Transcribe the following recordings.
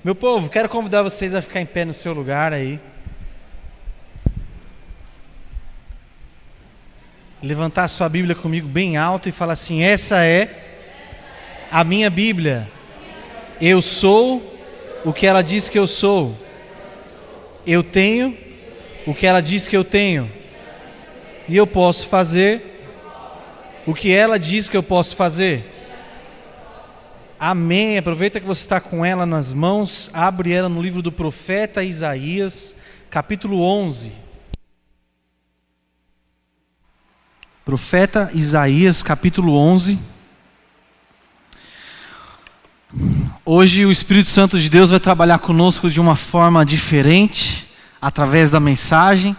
Meu povo, quero convidar vocês a ficar em pé no seu lugar aí. Levantar a sua Bíblia comigo bem alto e falar assim: essa é a minha Bíblia. Eu sou o que ela diz que eu sou. Eu tenho o que ela diz que eu tenho. E eu posso fazer o que ela diz que eu posso fazer. Amém. Aproveita que você está com ela nas mãos, abre ela no livro do profeta Isaías, capítulo 11. Profeta Isaías, capítulo 11. Hoje o Espírito Santo de Deus vai trabalhar conosco de uma forma diferente, através da mensagem.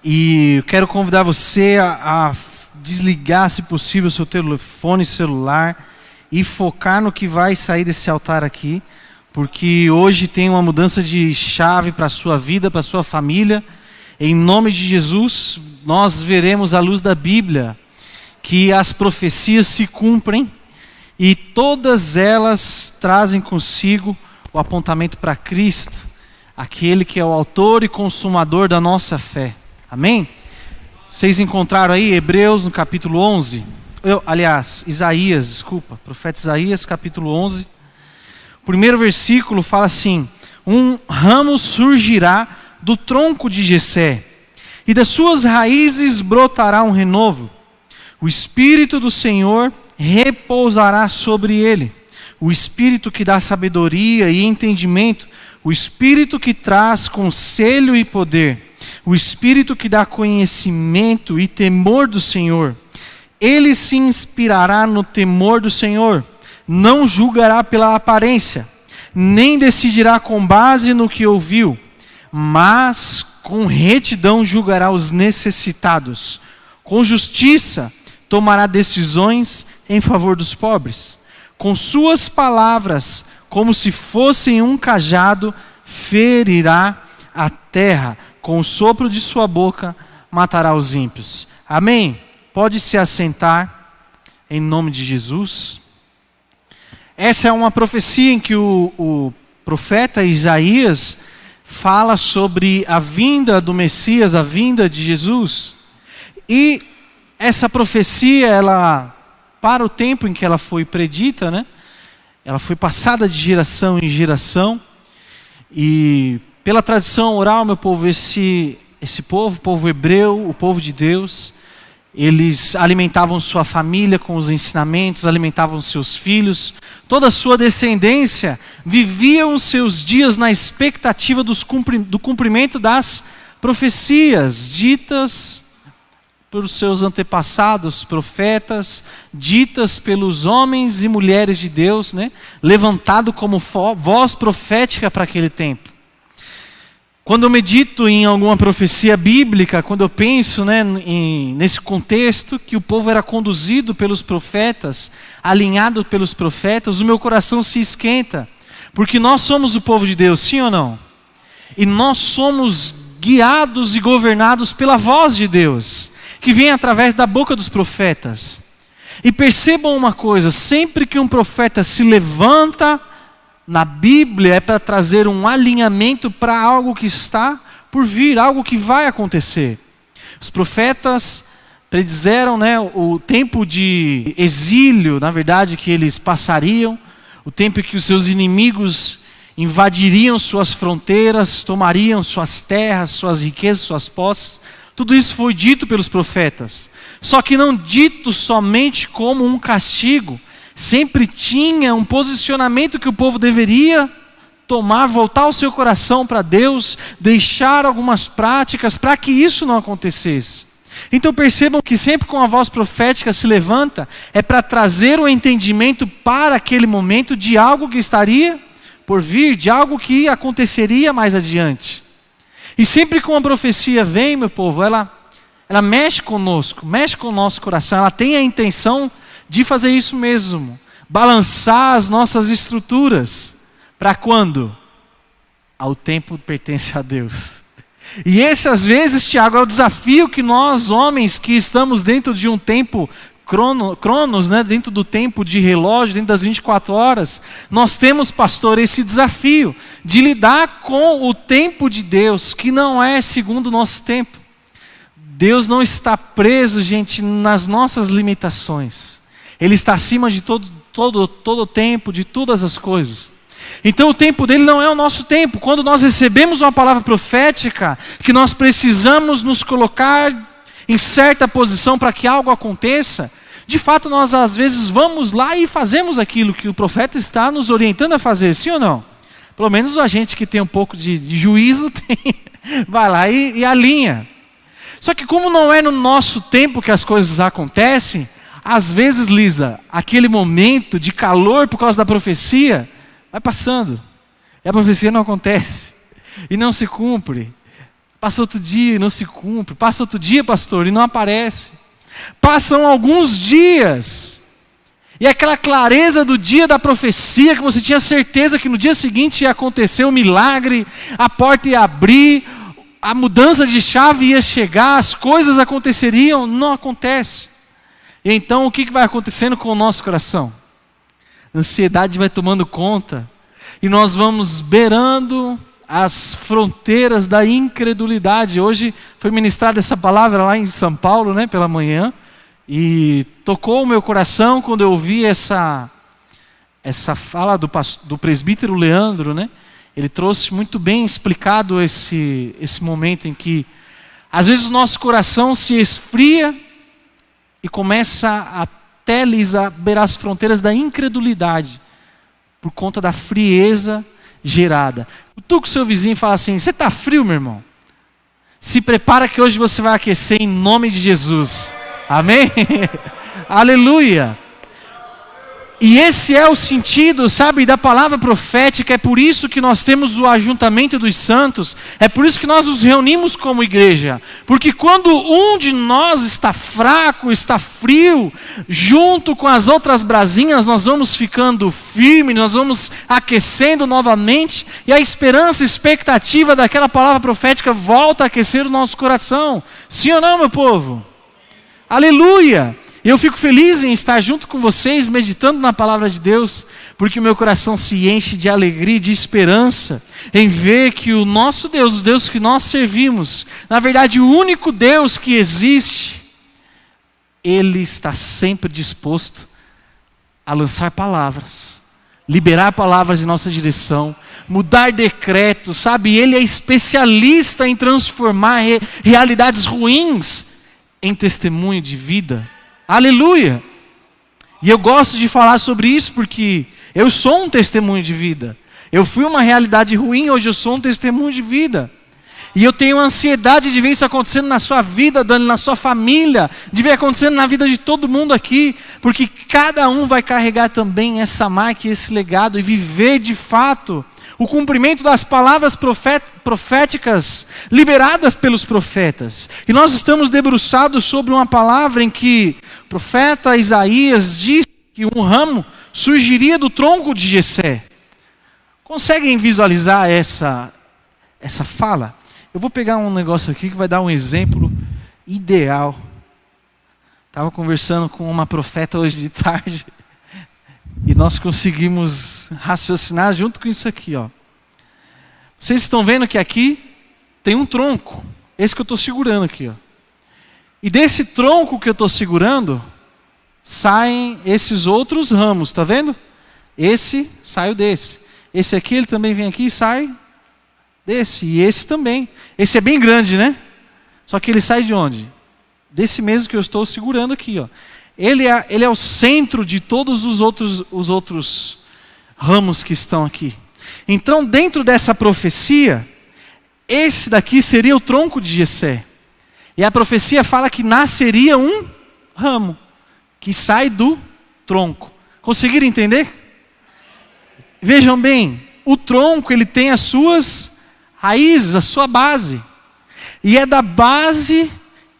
E eu quero convidar você a desligar, se possível, o seu telefone celular e focar no que vai sair desse altar aqui, porque hoje tem uma mudança de chave para a sua vida, para a sua família. Em nome de Jesus, nós veremos à luz da Bíblia que as profecias se cumprem e todas elas trazem consigo o apontamento para Cristo, aquele que é o autor e consumador da nossa fé. Amém? Vocês encontraram aí Hebreus no capítulo 11? Isaías, desculpa, profeta Isaías, capítulo 11. O primeiro versículo fala assim: um ramo surgirá do tronco de Jessé, e das suas raízes brotará um renovo. O Espírito do Senhor repousará sobre ele, o Espírito que dá sabedoria e entendimento, o Espírito que traz conselho e poder, o Espírito que dá conhecimento e temor do Senhor. Ele se inspirará no temor do Senhor, não julgará pela aparência, nem decidirá com base no que ouviu, mas com retidão julgará os necessitados, com justiça tomará decisões em favor dos pobres. Com suas palavras, como se fossem um cajado, ferirá a terra, com o sopro de sua boca matará os ímpios. Amém? Pode se assentar, em nome de Jesus. Essa é uma profecia em que o profeta Isaías fala sobre a vinda do Messias, a vinda de Jesus. E essa profecia, para o tempo em que ela foi predita, né? Ela foi passada de geração em geração. E pela tradição oral, meu povo, esse povo, o povo hebreu, o povo de Deus, eles alimentavam sua família com os ensinamentos, alimentavam seus filhos, toda a sua descendência vivia os seus dias na expectativa do cumprimento das profecias ditas pelos seus antepassados, profetas, ditas pelos homens e mulheres de Deus, né? Levantado como voz profética para aquele tempo. Quando eu medito em alguma profecia bíblica, quando eu penso, né, nesse contexto que o povo era conduzido pelos profetas, alinhado pelos profetas, o meu coração se esquenta, porque nós somos o povo de Deus, sim ou não? E nós somos guiados e governados pela voz de Deus, que vem através da boca dos profetas. E percebam uma coisa: sempre que um profeta se levanta na Bíblia, é para trazer um alinhamento para algo que está por vir, algo que vai acontecer. Os profetas predizeram, né, o tempo de exílio, na verdade, que eles passariam, o tempo em que os seus inimigos invadiriam suas fronteiras, tomariam suas terras, suas riquezas, suas posses. Tudo isso foi dito pelos profetas. Só que não dito somente como um castigo. Sempre tinha um posicionamento que o povo deveria tomar, voltar o seu coração para Deus, deixar algumas práticas para que isso não acontecesse. Então percebam que sempre com a voz profética se levanta, é para trazer o entendimento para aquele momento de algo que estaria por vir, de algo que aconteceria mais adiante. E sempre que uma profecia vem, meu povo, ela mexe conosco, mexe com o nosso coração, ela tem a intenção de fazer isso mesmo, balançar as nossas estruturas. Para quando? Ao tempo pertence a Deus. E esse, às vezes, Tiago, é o desafio que nós, homens, que estamos dentro de um tempo cronos, né, dentro do tempo de relógio, dentro das 24 horas, nós temos, pastor, esse desafio de lidar com o tempo de Deus, que não é segundo o nosso tempo. Deus não está preso, gente, nas nossas limitações. Ele está acima de todo o tempo, de todas as coisas. Então o tempo dele não é o nosso tempo. Quando nós recebemos uma palavra profética, que nós precisamos nos colocar em certa posição para que algo aconteça, de fato nós às vezes vamos lá e fazemos aquilo que o profeta está nos orientando a fazer, sim ou não? Pelo menos a gente que tem um pouco de juízo vai lá e alinha. Só que como não é no nosso tempo que as coisas acontecem, às vezes, Lisa, aquele momento de calor por causa da profecia vai passando, e a profecia não acontece, e não se cumpre. Passa outro dia e não se cumpre. Passa outro dia, pastor, e não aparece. Passam alguns dias. E aquela clareza do dia da profecia, que você tinha certeza que no dia seguinte ia acontecer o milagre, a porta ia abrir, a mudança de chave ia chegar, as coisas aconteceriam, não acontece. E então o que vai acontecendo com o nosso coração? A ansiedade vai tomando conta. E nós vamos beirando as fronteiras da incredulidade. Hoje foi ministrada essa palavra lá em São Paulo, né, pela manhã, e tocou o meu coração quando eu ouvi essa fala do presbítero Leandro, né? Ele trouxe muito bem explicado esse momento em que às vezes o nosso coração se esfria e começa até, Lisa, beirar as fronteiras da incredulidade por conta da frieza gerada. Tu com o seu vizinho fala assim: você está frio, meu irmão? Se prepara que hoje você vai aquecer em nome de Jesus. Amém? Aleluia! E esse é o sentido, sabe, da palavra profética. É por isso que nós temos o ajuntamento dos santos. É por isso que nós nos reunimos como igreja. Porque quando um de nós está fraco, está frio, junto com as outras brasinhas, nós vamos ficando firmes, nós vamos aquecendo novamente. E a esperança, a expectativa daquela palavra profética volta a aquecer o nosso coração. Sim ou não, meu povo? Aleluia! E eu fico feliz em estar junto com vocês, meditando na palavra de Deus, porque o meu coração se enche de alegria e de esperança, em ver que o nosso Deus, o Deus que nós servimos, na verdade o único Deus que existe, Ele está sempre disposto a lançar palavras, liberar palavras em nossa direção, mudar decretos, sabe? Ele é especialista em transformar realidades ruins em testemunho de vida. Aleluia! E eu gosto de falar sobre isso porque eu sou um testemunho de vida. Eu fui uma realidade ruim, hoje eu sou um testemunho de vida. E eu tenho ansiedade de ver isso acontecendo na sua vida, Dani, na sua família, de ver acontecendo na vida de todo mundo aqui, porque cada um vai carregar também essa marca e esse legado e viver de fato o cumprimento das palavras proféticas liberadas pelos profetas. E nós estamos debruçados sobre uma palavra em que o profeta Isaías disse que um ramo surgiria do tronco de Jessé. Conseguem visualizar essa fala? Eu vou pegar um negócio aqui que vai dar um exemplo ideal. Estava conversando com uma profeta hoje de tarde. E nós conseguimos raciocinar junto com isso aqui, ó. Vocês estão vendo que aqui tem um tronco. Esse que eu estou segurando aqui, ó. E desse tronco que eu estou segurando, saem esses outros ramos, tá vendo? Esse saiu desse. Esse aqui, ele também vem aqui e sai desse. E esse também. Esse é bem grande, né? Só que ele sai de onde? Desse mesmo que eu estou segurando aqui, ó. Ele é o centro de todos os outros ramos que estão aqui. Então, dentro dessa profecia, esse daqui seria o tronco de Jessé. E a profecia fala que nasceria um ramo, que sai do tronco. Conseguiram entender? Vejam bem, o tronco ele tem as suas raízes, a sua base. E é da base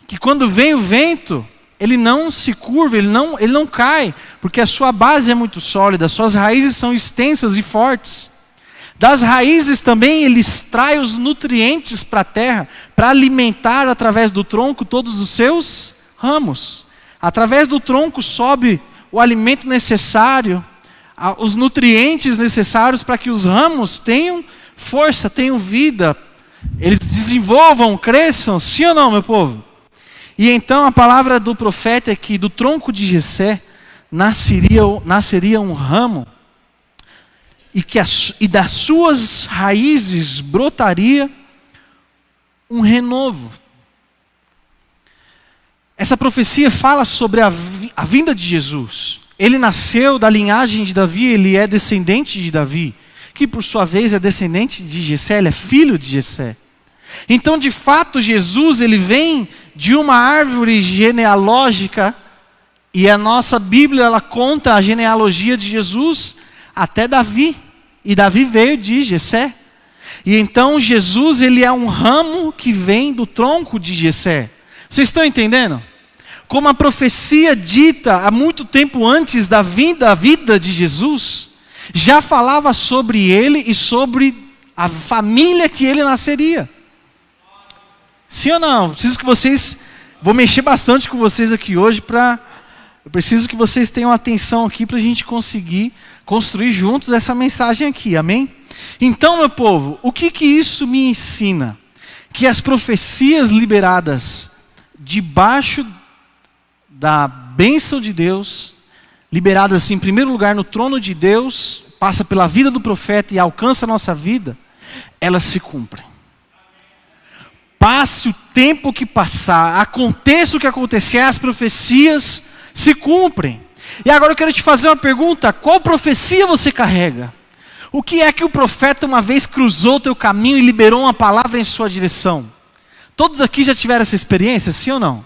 que quando vem o vento, ele não se curva, ele não cai, porque a sua base é muito sólida, as suas raízes são extensas e fortes. Das raízes também ele extrai os nutrientes para a terra, para alimentar através do tronco todos os seus ramos. Através do tronco sobe o alimento necessário, os nutrientes necessários para que os ramos tenham força, tenham vida, eles desenvolvam, cresçam, sim ou não, meu povo? E então a palavra do profeta é que do tronco de Jessé nasceria um ramo, e das suas raízes brotaria um renovo. Essa profecia fala sobre a vinda de Jesus. Ele nasceu da linhagem de Davi, ele é descendente de Davi, que por sua vez é descendente de Jessé, ele é filho de Jessé. Então, de fato, Jesus ele vem de uma árvore genealógica, e a nossa Bíblia ela conta a genealogia de Jesus até Davi, e Davi veio de Jessé. E então Jesus ele é um ramo que vem do tronco de Jessé. Vocês estão entendendo? Como a profecia dita há muito tempo antes da vida de Jesus, já falava sobre ele e sobre a família que ele nasceria. Sim ou não? Vou mexer bastante com vocês aqui hoje eu preciso que vocês tenham atenção aqui para a gente conseguir construir juntos essa mensagem aqui, amém? Então, meu povo, o que isso me ensina? Que as profecias liberadas debaixo da bênção de Deus, liberadas em primeiro lugar no trono de Deus, passa pela vida do profeta e alcança a nossa vida, elas se cumprem. Passe o tempo que passar, aconteça o que acontecer, as profecias se cumprem. E agora eu quero te fazer uma pergunta: qual profecia você carrega? O que é que o profeta uma vez cruzou o teu caminho e liberou uma palavra em sua direção? Todos aqui já tiveram essa experiência, sim ou não?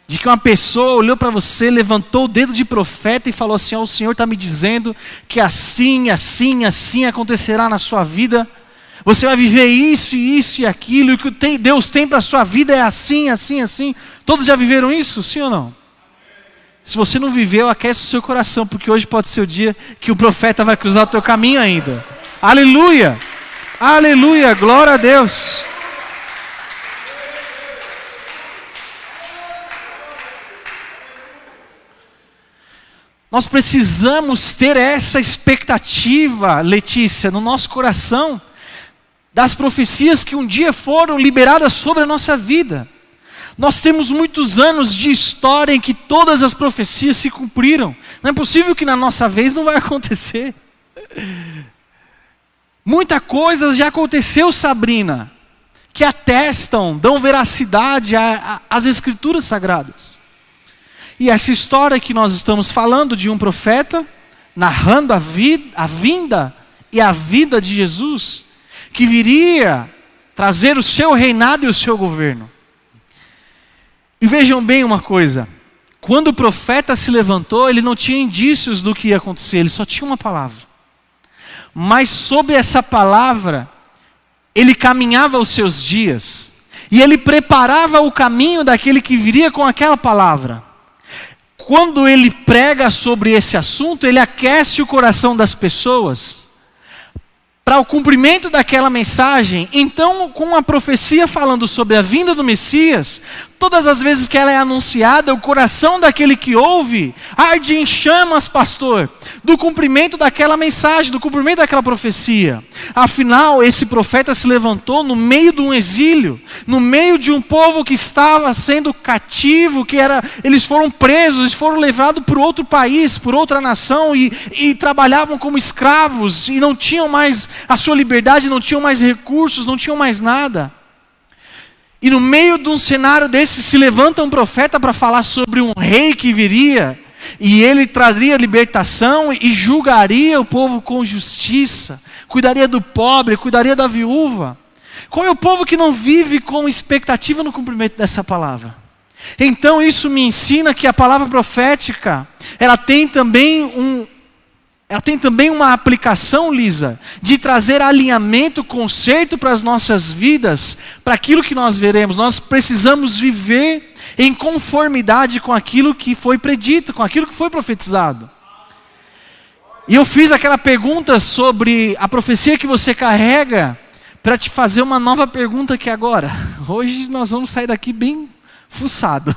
De que uma pessoa olhou para você, levantou o dedo de profeta e falou assim: o Senhor está me dizendo que assim, assim, assim acontecerá na sua vida. Você vai viver isso, isso e aquilo, e o que Deus tem para a sua vida é assim, assim, assim. Todos já viveram isso, sim ou não? Se você não viveu, aquece o seu coração, porque hoje pode ser o dia que o profeta vai cruzar o teu caminho ainda. Aleluia! Aleluia! Glória a Deus! Nós precisamos ter essa expectativa, Letícia, no nosso coração, das profecias que um dia foram liberadas sobre a nossa vida. Nós temos muitos anos de história em que todas as profecias se cumpriram. Não é possível que na nossa vez não vai acontecer. Muita coisa já aconteceu, Sabrina, que atestam, dão veracidade às escrituras sagradas. E essa história que nós estamos falando de um profeta, narrando a vinda e a vida de Jesus, que viria trazer o seu reinado e o seu governo. E vejam bem uma coisa, quando o profeta se levantou, ele não tinha indícios do que ia acontecer, ele só tinha uma palavra. Mas sob essa palavra, ele caminhava os seus dias, e ele preparava o caminho daquele que viria com aquela palavra. Quando ele prega sobre esse assunto, ele aquece o coração das pessoas para o cumprimento daquela mensagem. Então, com a profecia falando sobre a vinda do Messias, todas as vezes que ela é anunciada, o coração daquele que ouve arde em chamas, pastor, do cumprimento daquela mensagem, do cumprimento daquela profecia. Afinal, esse profeta se levantou no meio de um exílio, no meio de um povo que estava sendo cativo, eles foram presos, eles foram levados para outro país, por outra nação, e trabalhavam como escravos, e não tinham mais a sua liberdade, não tinham mais recursos, não tinham mais nada. E no meio de um cenário desse se levanta um profeta para falar sobre um rei que viria, e ele traria libertação e julgaria o povo com justiça, cuidaria do pobre, cuidaria da viúva. Qual é o povo que não vive com expectativa no cumprimento dessa palavra? Então isso me ensina que a palavra profética, ela tem também uma aplicação, Lisa, de trazer alinhamento, conserto para as nossas vidas, para aquilo que nós veremos. Nós precisamos viver em conformidade com aquilo que foi predito, com aquilo que foi profetizado. E eu fiz aquela pergunta sobre a profecia que você carrega, para te fazer uma nova pergunta aqui agora. Hoje nós vamos sair daqui bem fuçado.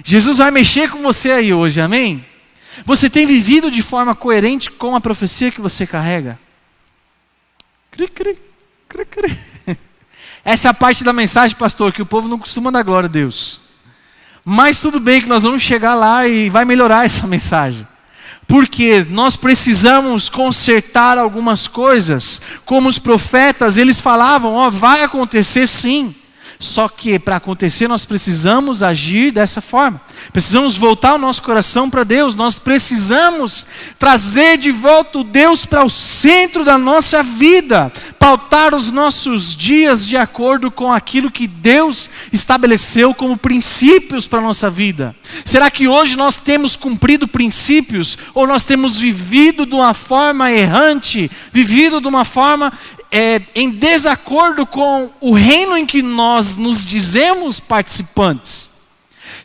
Jesus vai mexer com você aí hoje, amém? Você tem vivido de forma coerente com a profecia que você carrega? Cri, cri, cri, cri. Essa é a parte da mensagem, pastor, que o povo não costuma dar glória a Deus. Mas tudo bem que nós vamos chegar lá e vai melhorar essa mensagem. Porque nós precisamos consertar algumas coisas. Como os profetas, eles falavam, vai acontecer sim. Só que para acontecer nós precisamos agir dessa forma. Precisamos voltar o nosso coração para Deus. Nós precisamos trazer de volta o Deus para o centro da nossa vida. Pautar os nossos dias de acordo com aquilo que Deus estabeleceu como princípios para a nossa vida. Será que hoje nós temos cumprido princípios? Ou nós temos vivido de uma forma errante? Vivido de uma forma em desacordo com o reino em que nós nos dizemos participantes?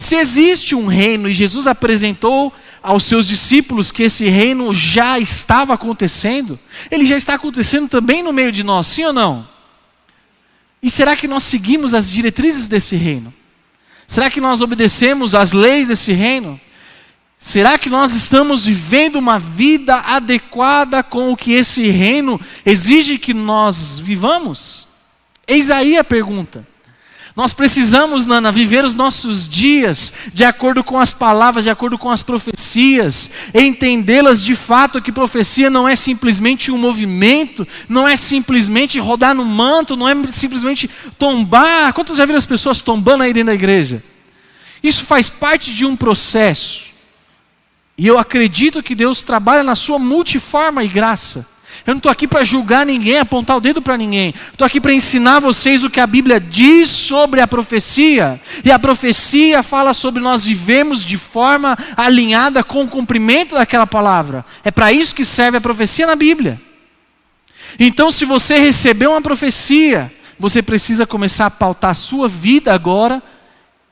Se existe um reino e Jesus apresentou aos seus discípulos que esse reino já estava acontecendo, ele já está acontecendo também no meio de nós, sim ou não? E será que nós seguimos as diretrizes desse reino? Será que nós obedecemos às leis desse reino? Será que nós estamos vivendo uma vida adequada com o que esse reino exige que nós vivamos? Eis aí a pergunta. Nós precisamos, Nana, viver os nossos dias de acordo com as palavras, de acordo com as profecias, entendê-las de fato, que profecia não é simplesmente um movimento, não é simplesmente rodar no manto, não é simplesmente tombar. Quantos já viram as pessoas tombando aí dentro da igreja? Isso faz parte de um processo. E eu acredito que Deus trabalha na sua multiforma e graça. Eu não estou aqui para julgar ninguém, apontar o dedo para ninguém. Estou aqui para ensinar vocês o que a Bíblia diz sobre a profecia. E a profecia fala sobre nós vivemos de forma alinhada com o cumprimento daquela palavra. É para isso que serve a profecia na Bíblia. Então, se você recebeu uma profecia, você precisa começar a pautar a sua vida agora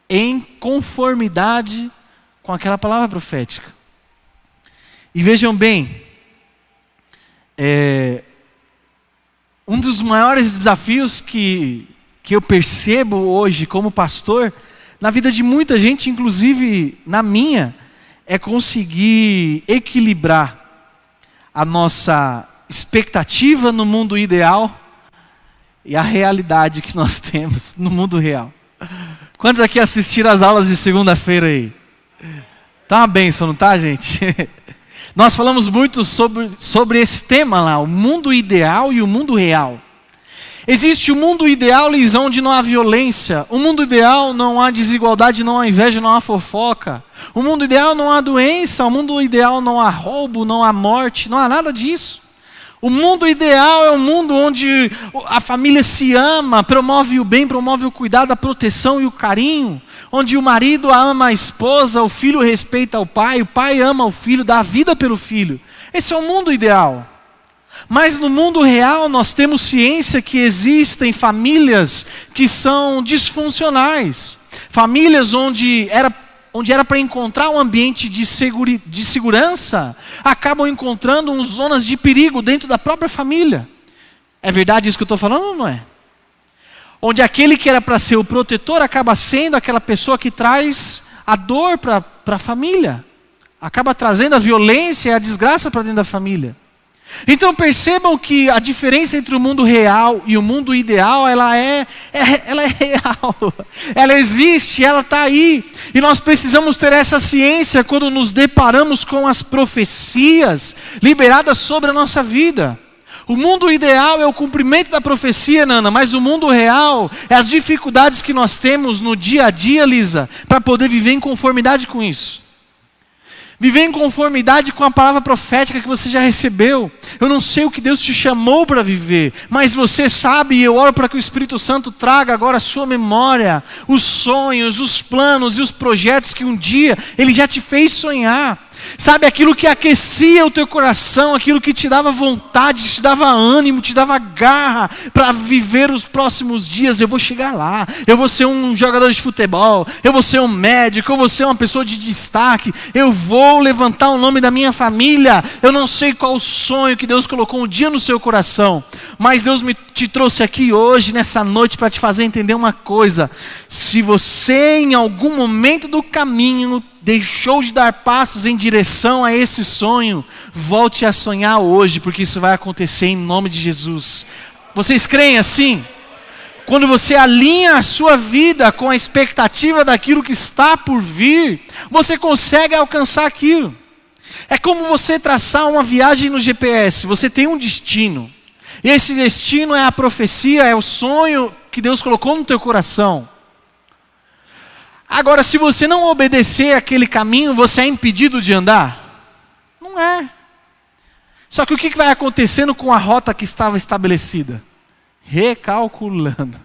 em conformidade com aquela palavra profética. E vejam bem, um dos maiores desafios que eu percebo hoje como pastor, na vida de muita gente, inclusive na minha, é conseguir equilibrar a nossa expectativa no mundo ideal e a realidade que nós temos no mundo real. Quantos aqui assistiram às aulas de segunda-feira aí? Tá uma bênção, não tá, gente? Nós falamos muito sobre esse tema lá, o mundo ideal e o mundo real. Existe o mundo ideal, Liz, onde não há violência. O mundo ideal não há desigualdade, não há inveja, não há fofoca. O mundo ideal não há doença, o mundo ideal não há roubo, não há morte, não há nada disso. O mundo ideal é um mundo onde a família se ama, promove o bem, promove o cuidado, a proteção e o carinho. Onde o marido ama a esposa, o filho respeita o pai ama o filho, dá a vida pelo filho. Esse é o mundo ideal. Mas no mundo real nós temos ciência que existem famílias que são disfuncionais. Famílias onde era para encontrar um ambiente de segurança, acabam encontrando zonas de perigo dentro da própria família. É verdade isso que eu estou falando ou não é? Onde aquele que era para ser o protetor acaba sendo aquela pessoa que traz a dor para a família. Acaba trazendo a violência e a desgraça para dentro da família. Então percebam que a diferença entre o mundo real e o mundo ideal, ela é real, ela existe, ela está aí, e nós precisamos ter essa ciência quando nos deparamos com as profecias liberadas sobre a nossa vida. O mundo ideal é o cumprimento da profecia, Nana, mas o mundo real é as dificuldades que nós temos no dia a dia, Lisa, para poder viver em conformidade com isso. Viver em conformidade com a palavra profética que você já recebeu. Eu não sei o que Deus te chamou para viver, mas você sabe, e eu oro para que o Espírito Santo traga agora a sua memória, os sonhos, os planos e os projetos que um dia Ele já te fez sonhar. Sabe, aquilo que aquecia o teu coração, aquilo que te dava vontade, te dava ânimo, te dava garra para viver os próximos dias. Eu vou chegar lá, eu vou ser um jogador de futebol, eu vou ser um médico, eu vou ser uma pessoa de destaque, eu vou levantar o nome da minha família. Eu não sei qual o sonho que Deus colocou um dia no seu coração, mas Deus te trouxe aqui hoje, nessa noite, para te fazer entender uma coisa. Se você em algum momento do caminho deixou de dar passos em direção a esse sonho, volte a sonhar hoje, porque isso vai acontecer em nome de Jesus. Vocês creem assim? Quando você alinha a sua vida com a expectativa daquilo que está por vir, você consegue alcançar aquilo. É como você traçar uma viagem no GPS. Você tem um destino. E esse destino é a profecia, é o sonho que Deus colocou no teu coração. Agora, se você não obedecer aquele caminho, você é impedido de andar? Não é. Só que o que vai acontecendo com a rota que estava estabelecida? Recalculando.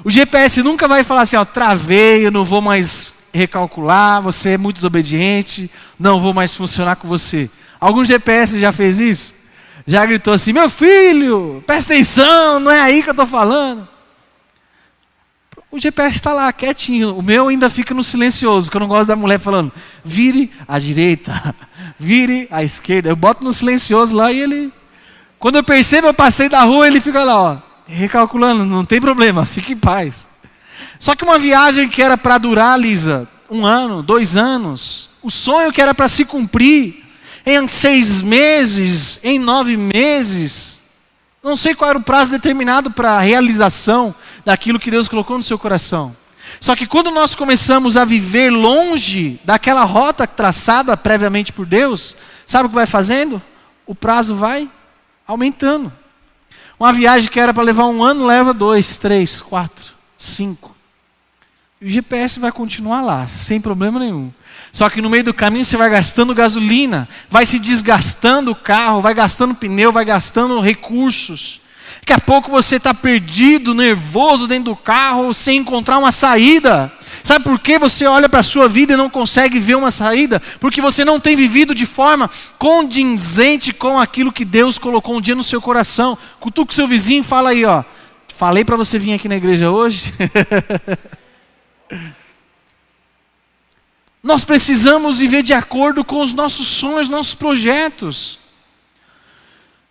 O GPS nunca vai falar assim, travei, eu não vou mais recalcular, você é muito desobediente, não vou mais funcionar com você. Algum GPS já fez isso? Já gritou assim, meu filho, presta atenção, não é aí que eu estou falando. O GPS está lá, quietinho. O meu ainda fica no silencioso, que eu não gosto da mulher falando, vire à direita, vire à esquerda. Eu boto no silencioso lá e ele... Quando eu percebo, eu passei da rua, ele fica lá, recalculando, não tem problema, fique em paz. Só que uma viagem que era para durar, Lisa, 1 ano, 2 anos, o sonho que era para se cumprir em 6 meses, em 9 meses, não sei qual era o prazo determinado para a realização daquilo que Deus colocou no seu coração. Só que quando nós começamos a viver longe daquela rota traçada previamente por Deus, sabe o que vai fazendo? O prazo vai aumentando. Uma viagem que era para levar 1 ano, leva 2, 3, 4, 5. E o GPS vai continuar lá, sem problema nenhum. Só que no meio do caminho você vai gastando gasolina, vai se desgastando o carro, vai gastando pneu, vai gastando recursos. Daqui a pouco você está perdido, nervoso dentro do carro, sem encontrar uma saída. Sabe por que você olha para a sua vida e não consegue ver uma saída? Porque você não tem vivido de forma condizente com aquilo que Deus colocou um dia no seu coração. Cutuca o seu vizinho e fala aí, falei para você vir aqui na igreja hoje. Nós precisamos viver de acordo com os nossos sonhos, nossos projetos.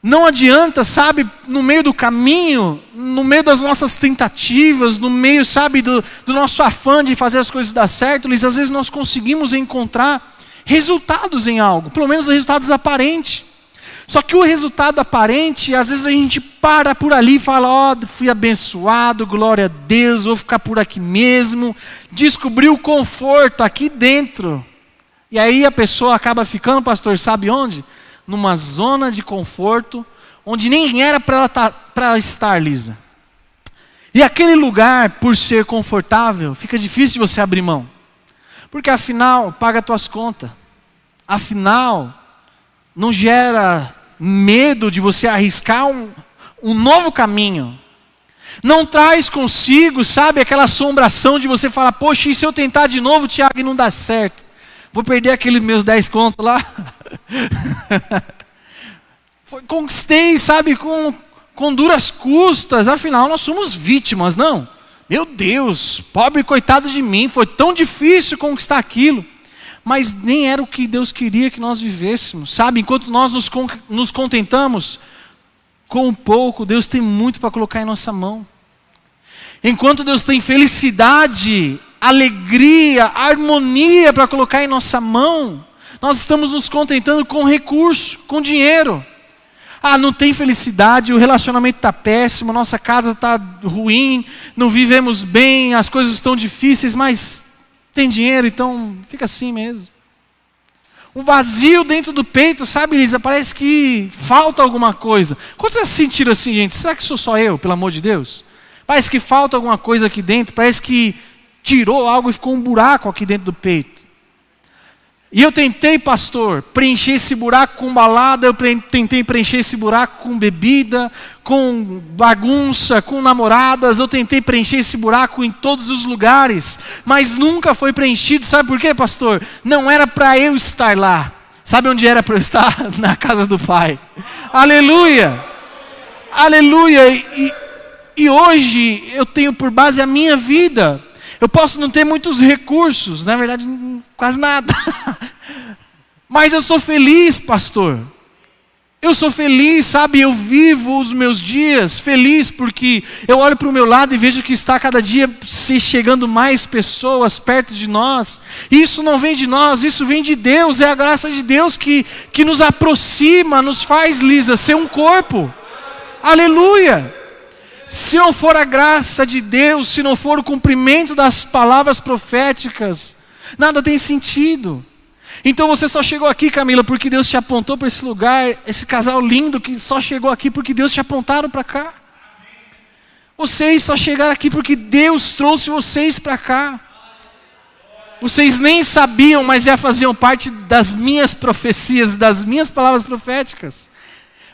Não adianta, sabe, no meio do caminho, no meio das nossas tentativas, no meio, sabe, do nosso afã de fazer as coisas dar certo, às vezes nós conseguimos encontrar resultados em algo, pelo menos resultados aparentes. Só que o resultado aparente, às vezes a gente para por ali e fala, fui abençoado, glória a Deus, vou ficar por aqui mesmo. Descobriu o conforto aqui dentro. E aí a pessoa acaba ficando, pastor, sabe onde? Numa zona de conforto, onde nem era para ela estar, Lisa. E aquele lugar, por ser confortável, fica difícil de você abrir mão. Porque afinal, paga as tuas contas. Afinal, não gera medo de você arriscar um novo caminho. Não traz consigo, sabe, aquela assombração de você falar, poxa, e se eu tentar de novo, Tiago, e não dá certo? Vou perder aqueles meus 10 contos lá. Conquistei, sabe, com duras custas, afinal nós somos vítimas, não? Meu Deus, pobre coitado de mim, foi tão difícil conquistar aquilo. Mas nem era o que Deus queria que nós vivêssemos, sabe? Enquanto nós nos contentamos com um pouco, Deus tem muito para colocar em nossa mão. Enquanto Deus tem felicidade, alegria, harmonia para colocar em nossa mão, nós estamos nos contentando com recurso, com dinheiro. Não tem felicidade, o relacionamento está péssimo, nossa casa está ruim, não vivemos bem, as coisas estão difíceis, mas tem dinheiro, então fica assim mesmo. Um vazio dentro do peito, sabe, Lisa? Parece que falta alguma coisa. Quantos já se sentiram assim, gente? Será que sou só eu, pelo amor de Deus? Parece que falta alguma coisa aqui dentro, parece que tirou algo e ficou um buraco aqui dentro do peito. E eu tentei, pastor, preencher esse buraco com balada, eu tentei preencher esse buraco com bebida, com bagunça, com namoradas, eu tentei preencher esse buraco em todos os lugares, mas nunca foi preenchido. Sabe por quê, pastor? Não era para eu estar lá. Sabe onde era para eu estar? Na casa do Pai. Aleluia! Aleluia! E hoje eu tenho por base a minha vida. Eu posso não ter muitos recursos, na verdade quase nada. Mas eu sou feliz, pastor. Eu sou feliz, sabe? Eu vivo os meus dias feliz porque eu olho para o meu lado e vejo que está cada dia se chegando mais pessoas perto de nós. Isso não vem de nós, isso vem de Deus. É a graça de Deus que nos aproxima, nos faz, Lisa, ser um corpo. Aleluia! Se não for a graça de Deus, se não for o cumprimento das palavras proféticas, nada tem sentido. Então você só chegou aqui, Camila, porque Deus te apontou para esse lugar, esse casal lindo que só chegou aqui porque Deus te apontaram para cá. Vocês só chegaram aqui porque Deus trouxe vocês para cá. Vocês nem sabiam, mas já faziam parte das minhas profecias, das minhas palavras proféticas.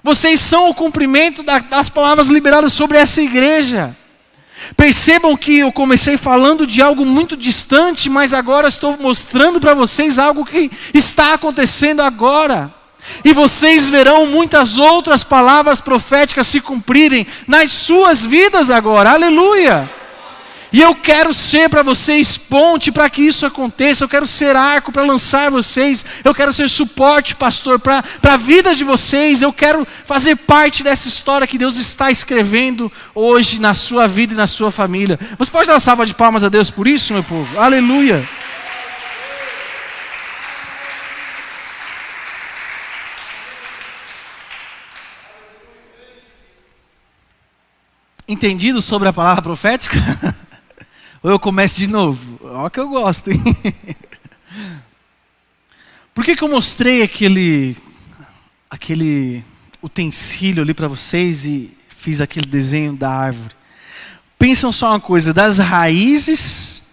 Vocês são o cumprimento das palavras liberadas sobre essa igreja. Percebam que eu comecei falando de algo muito distante, mas agora estou mostrando para vocês algo que está acontecendo agora. E vocês verão muitas outras palavras proféticas se cumprirem nas suas vidas agora. Aleluia! E eu quero ser para vocês ponte para que isso aconteça. Eu quero ser arco para lançar vocês. Eu quero ser suporte, pastor, para a vida de vocês. Eu quero fazer parte dessa história que Deus está escrevendo hoje na sua vida e na sua família. Você pode dar uma salva de palmas a Deus por isso, meu povo? Aleluia! Entendido sobre a palavra profética? Ou eu começo de novo? Olha que eu gosto, hein? Por que eu mostrei aquele utensílio ali para vocês e fiz aquele desenho da árvore? Pensam só uma coisa, das raízes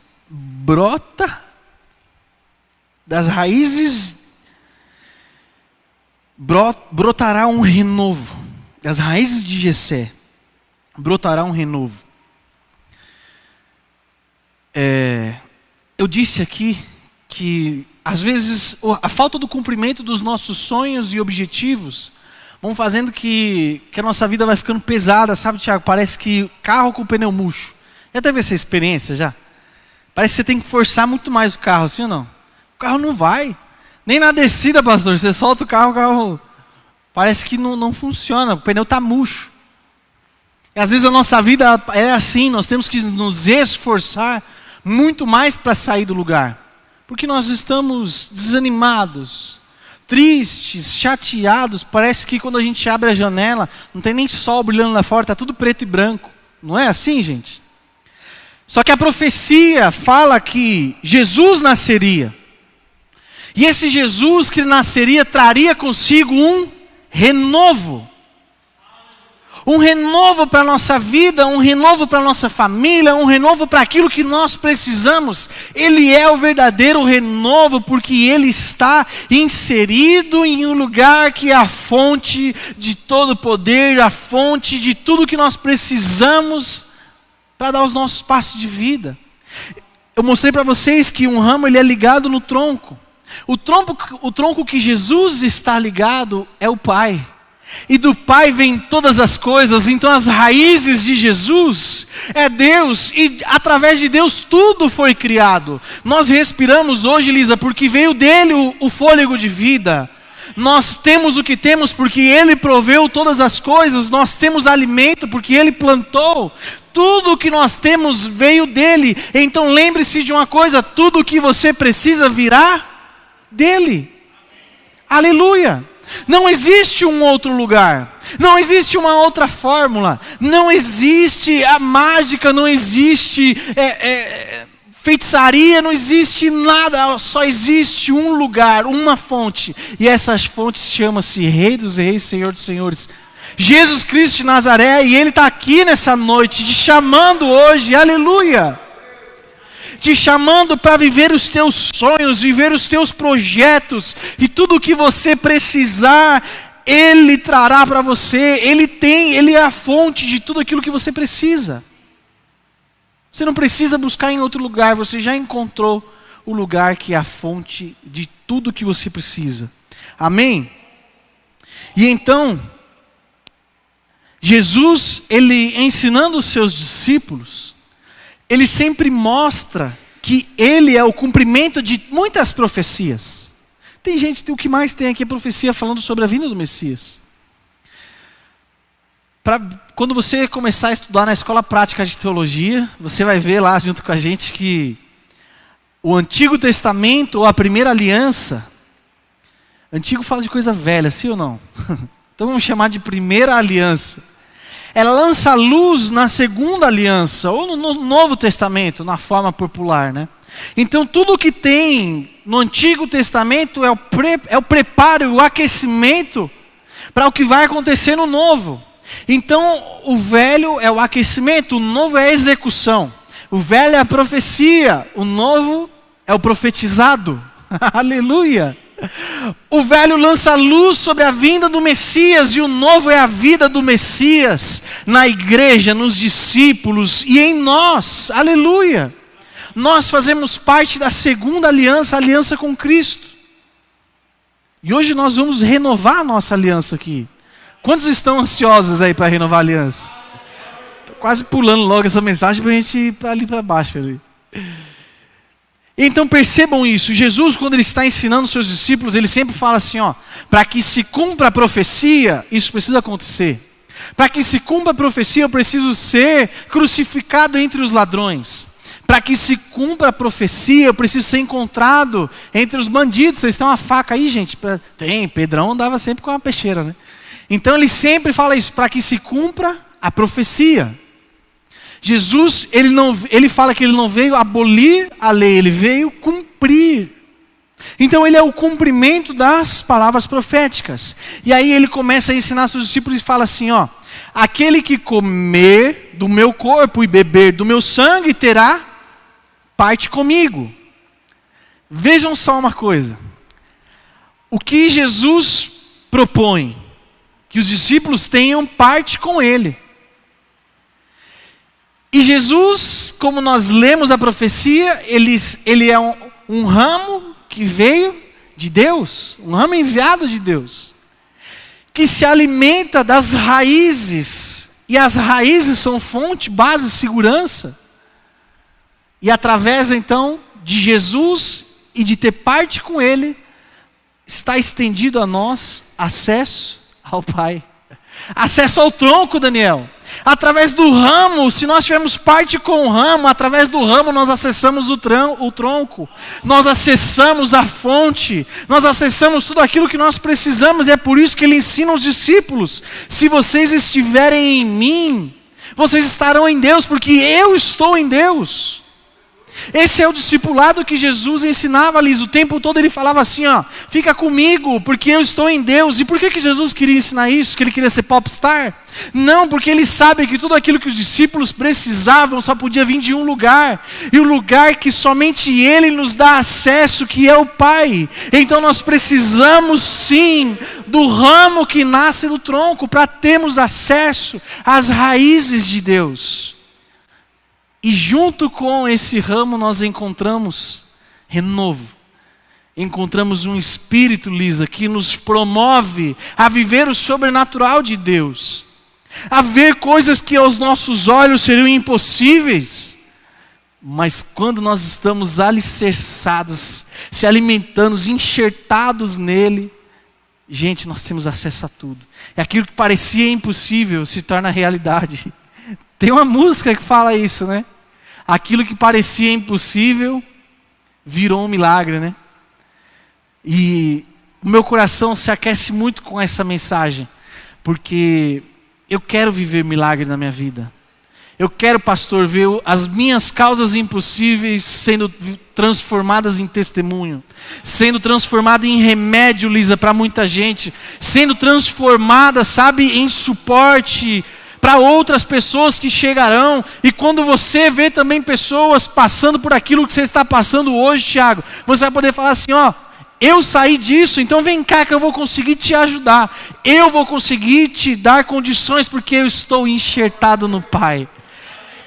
brotará um renovo. Das raízes de Jessé brotará um renovo. Eu disse aqui que às vezes a falta do cumprimento dos nossos sonhos e objetivos vão fazendo que a nossa vida vai ficando pesada, sabe, Tiago? Parece que carro com pneu murcho. Já teve essa experiência já? Parece que você tem que forçar muito mais o carro, sim ou não? O carro não vai. Nem na descida, pastor, você solta o carro parece que não funciona, o pneu está murcho. E às vezes a nossa vida é assim, nós temos que nos esforçar muito mais para sair do lugar. Porque nós estamos desanimados, tristes, chateados. Parece que quando a gente abre a janela, não tem nem sol brilhando lá fora, está tudo preto e branco. Não é assim, gente? Só que a profecia fala que Jesus nasceria. E esse Jesus que nasceria traria consigo um renovo. Um renovo para a nossa vida, um renovo para a nossa família, um renovo para aquilo que nós precisamos. Ele é o verdadeiro renovo, porque Ele está inserido em um lugar que é a fonte de todo poder, a fonte de tudo que nós precisamos para dar os nossos passos de vida. Eu mostrei para vocês que um ramo ele é ligado no tronco. O tronco que Jesus está ligado é o Pai. E do Pai vem todas as coisas, então as raízes de Jesus é Deus, e através de Deus tudo foi criado. Nós respiramos hoje, Lisa, porque veio dele o fôlego de vida. Nós temos o que temos porque Ele proveu todas as coisas, nós temos alimento porque Ele plantou. Tudo o que nós temos veio dele. Então lembre-se de uma coisa, tudo o que você precisa virá dele. Aleluia! Não existe um outro lugar, não existe uma outra fórmula, não existe a mágica, não existe feitiçaria, não existe nada, só existe um lugar, uma fonte, e essa fonte chama-se Rei dos Reis, Senhor dos Senhores, Jesus Cristo de Nazaré, e Ele está aqui nessa noite, te chamando hoje, aleluia! Te chamando para viver os teus sonhos, viver os teus projetos, e tudo o que você precisar, Ele trará para você. Ele é a fonte de tudo aquilo que você precisa. Você não precisa buscar em outro lugar, você já encontrou o lugar que é a fonte de tudo que você precisa. Amém? E então, Jesus, Ele ensinando os seus discípulos, Ele sempre mostra que Ele é o cumprimento de muitas profecias. Tem gente, o que mais tem aqui é profecia falando sobre a vinda do Messias. Quando você começar a estudar na escola prática de teologia, você vai ver lá junto com a gente que o Antigo Testamento, ou a primeira aliança, Antigo fala de coisa velha, sim ou não? Então vamos chamar de primeira aliança. Ela lança luz na segunda aliança, ou no Novo Testamento, na forma popular, né? Então tudo que tem no Antigo Testamento é o preparo, o aquecimento para o que vai acontecer no Novo. Então o velho é o aquecimento, o novo é a execução. O velho é a profecia, o novo é o profetizado. Aleluia! O velho lança luz sobre a vinda do Messias e o novo é a vida do Messias na igreja, nos discípulos e em nós. Aleluia! Nós fazemos parte da segunda aliança, a aliança com Cristo. E hoje nós vamos renovar a nossa aliança aqui. Quantos estão ansiosos aí para renovar a aliança? Estou quase pulando logo essa mensagem para a gente ir ali para baixo. Ali. Então percebam isso. Jesus, quando ele está ensinando os seus discípulos, ele sempre fala assim, para que se cumpra a profecia, isso precisa acontecer. Para que se cumpra a profecia, eu preciso ser crucificado entre os ladrões. Para que se cumpra a profecia, eu preciso ser encontrado entre os bandidos. Vocês têm uma faca aí, gente? Tem, Pedrão andava sempre com uma peixeira, né? Então ele sempre fala isso, para que se cumpra a profecia. Jesus, ele fala que ele não veio abolir a lei, ele veio cumprir. Então ele é o cumprimento das palavras proféticas. E aí ele começa a ensinar seus discípulos e fala assim, aquele que comer do meu corpo e beber do meu sangue terá parte comigo. Vejam só uma coisa. O que Jesus propõe? Que os discípulos tenham parte com ele. E Jesus, como nós lemos a profecia, ele é um ramo que veio de Deus, um ramo enviado de Deus, que se alimenta das raízes, e as raízes são fonte, base, segurança. E através então de Jesus e de ter parte com ele, está estendido a nós acesso ao Pai. Acesso ao tronco, Daniel. Através do ramo, se nós tivermos parte com o ramo, através do ramo nós acessamos o tronco, nós acessamos a fonte, nós acessamos tudo aquilo que nós precisamos, e é por isso que ele ensina os discípulos, se vocês estiverem em mim, vocês estarão em Deus, porque eu estou em Deus. Esse é o discipulado que Jesus ensinava-lhes o tempo todo. Ele falava assim, fica comigo, porque eu estou em Deus. E por que Jesus queria ensinar isso? Que ele queria ser popstar? Não, porque ele sabe que tudo aquilo que os discípulos precisavam só podia vir de um lugar. E o lugar que somente ele nos dá acesso, que é o Pai. Então nós precisamos sim do ramo que nasce do tronco, para termos acesso às raízes de Deus. E junto com esse ramo nós encontramos renovo. Encontramos um Espírito, Lisa, que nos promove a viver o sobrenatural de Deus. A ver coisas que aos nossos olhos seriam impossíveis. Mas quando nós estamos alicerçados, se alimentando, enxertados nele, gente, nós temos acesso a tudo. E aquilo que parecia impossível se torna realidade. Tem uma música que fala isso, né? Aquilo que parecia impossível virou um milagre, né? E o meu coração se aquece muito com essa mensagem, porque eu quero viver milagre na minha vida. Eu quero, pastor, ver as minhas causas impossíveis sendo transformadas em testemunho, sendo transformada em remédio, Lisa, para muita gente, sendo transformada, sabe, em suporte para outras pessoas que chegarão. E quando você vê também pessoas passando por aquilo que você está passando hoje, Tiago, você vai poder falar assim, eu saí disso, então vem cá que eu vou conseguir te ajudar. Eu vou conseguir te dar condições, porque eu estou enxertado no Pai.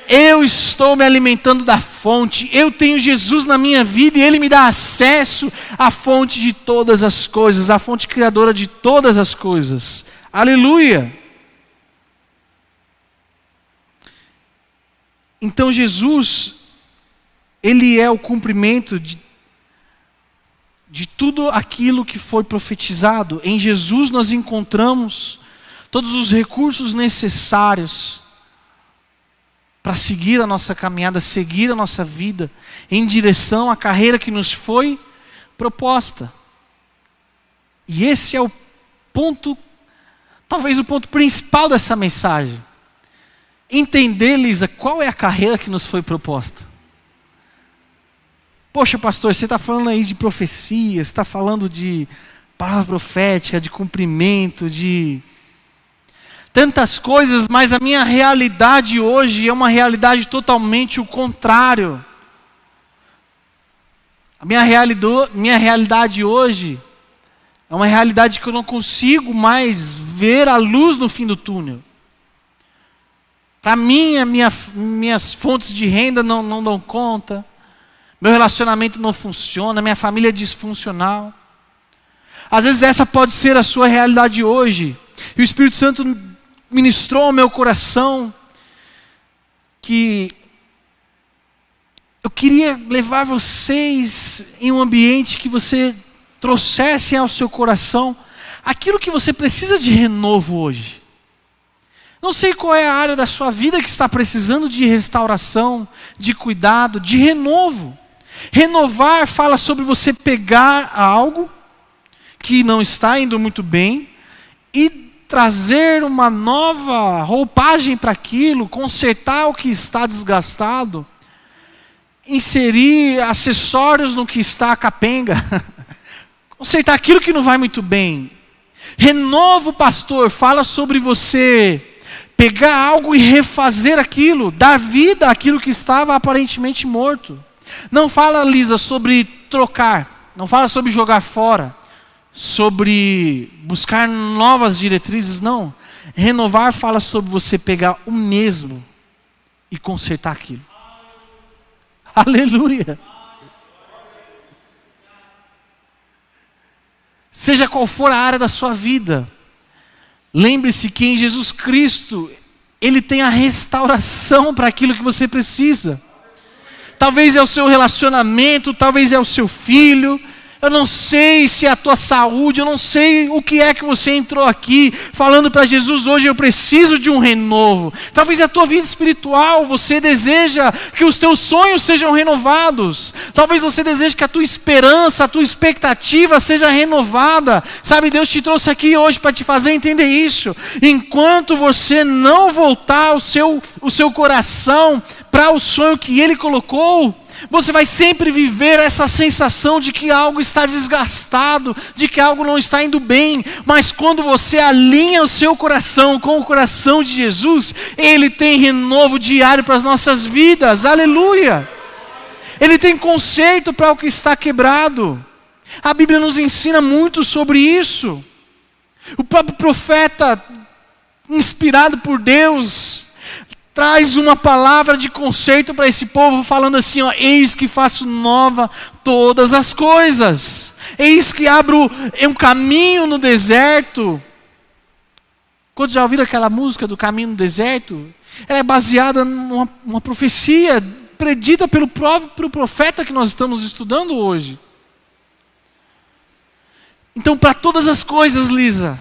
Eu estou me alimentando da fonte. Eu tenho Jesus na minha vida e Ele me dá acesso à fonte de todas as coisas, à fonte criadora de todas as coisas. Aleluia! Então Jesus, Ele é o cumprimento de tudo aquilo que foi profetizado. Em Jesus nós encontramos todos os recursos necessários para seguir a nossa caminhada, seguir a nossa vida em direção à carreira que nos foi proposta. E esse é o ponto, talvez o ponto principal dessa mensagem. Entender, Lisa, qual é a carreira que nos foi proposta. Poxa, pastor, você está falando aí de profecia, você está falando de palavra profética, de cumprimento, de tantas coisas, mas a minha realidade hoje é uma realidade totalmente o contrário. A minha realidade hoje é uma realidade que eu não consigo mais ver a luz no fim do túnel. Para mim, minhas fontes de renda não dão conta, meu relacionamento não funciona, minha família é disfuncional. Às vezes essa pode ser a sua realidade hoje. E o Espírito Santo ministrou ao meu coração que eu queria levar vocês em um ambiente que você trouxesse ao seu coração aquilo que você precisa de renovo hoje. Não sei qual é a área da sua vida que está precisando de restauração, de cuidado, de renovo. Renovar fala sobre você pegar algo que não está indo muito bem e trazer uma nova roupagem para aquilo, consertar o que está desgastado, inserir acessórios no que está capenga, consertar aquilo que não vai muito bem. Renovo, pastor, fala sobre você pegar algo e refazer aquilo, dar vida àquilo que estava aparentemente morto. Não fala, Lisa, sobre trocar, não fala sobre jogar fora, sobre buscar novas diretrizes, não. Renovar fala sobre você pegar o mesmo e consertar aquilo. Aleluia! Seja qual for a área da sua vida, lembre-se que em Jesus Cristo, Ele tem a restauração para aquilo que você precisa. Talvez é o seu relacionamento, talvez é o seu filho, eu não sei se é a tua saúde, eu não sei o que é que você entrou aqui falando para Jesus hoje, eu preciso de um renovo. Talvez é a tua vida espiritual, você deseja que os teus sonhos sejam renovados. Talvez você deseje que a tua esperança, a tua expectativa seja renovada. Sabe, Deus te trouxe aqui hoje para te fazer entender isso. Enquanto você não voltar o seu coração para o sonho que Ele colocou, você vai sempre viver essa sensação de que algo está desgastado, de que algo não está indo bem. Mas quando você alinha o seu coração com o coração de Jesus, Ele tem renovo diário para as nossas vidas. Aleluia! Ele tem conserto para o que está quebrado. A Bíblia nos ensina muito sobre isso. O próprio profeta, inspirado por Deus, traz uma palavra de conserto para esse povo, falando assim, ó, eis que faço nova todas as coisas. Eis que abro um caminho no deserto. Quando já ouviram aquela música do Caminho no Deserto? Ela é baseada numa profecia predita pelo próprio profeta que nós estamos estudando hoje. Então, para todas as coisas, Lisa,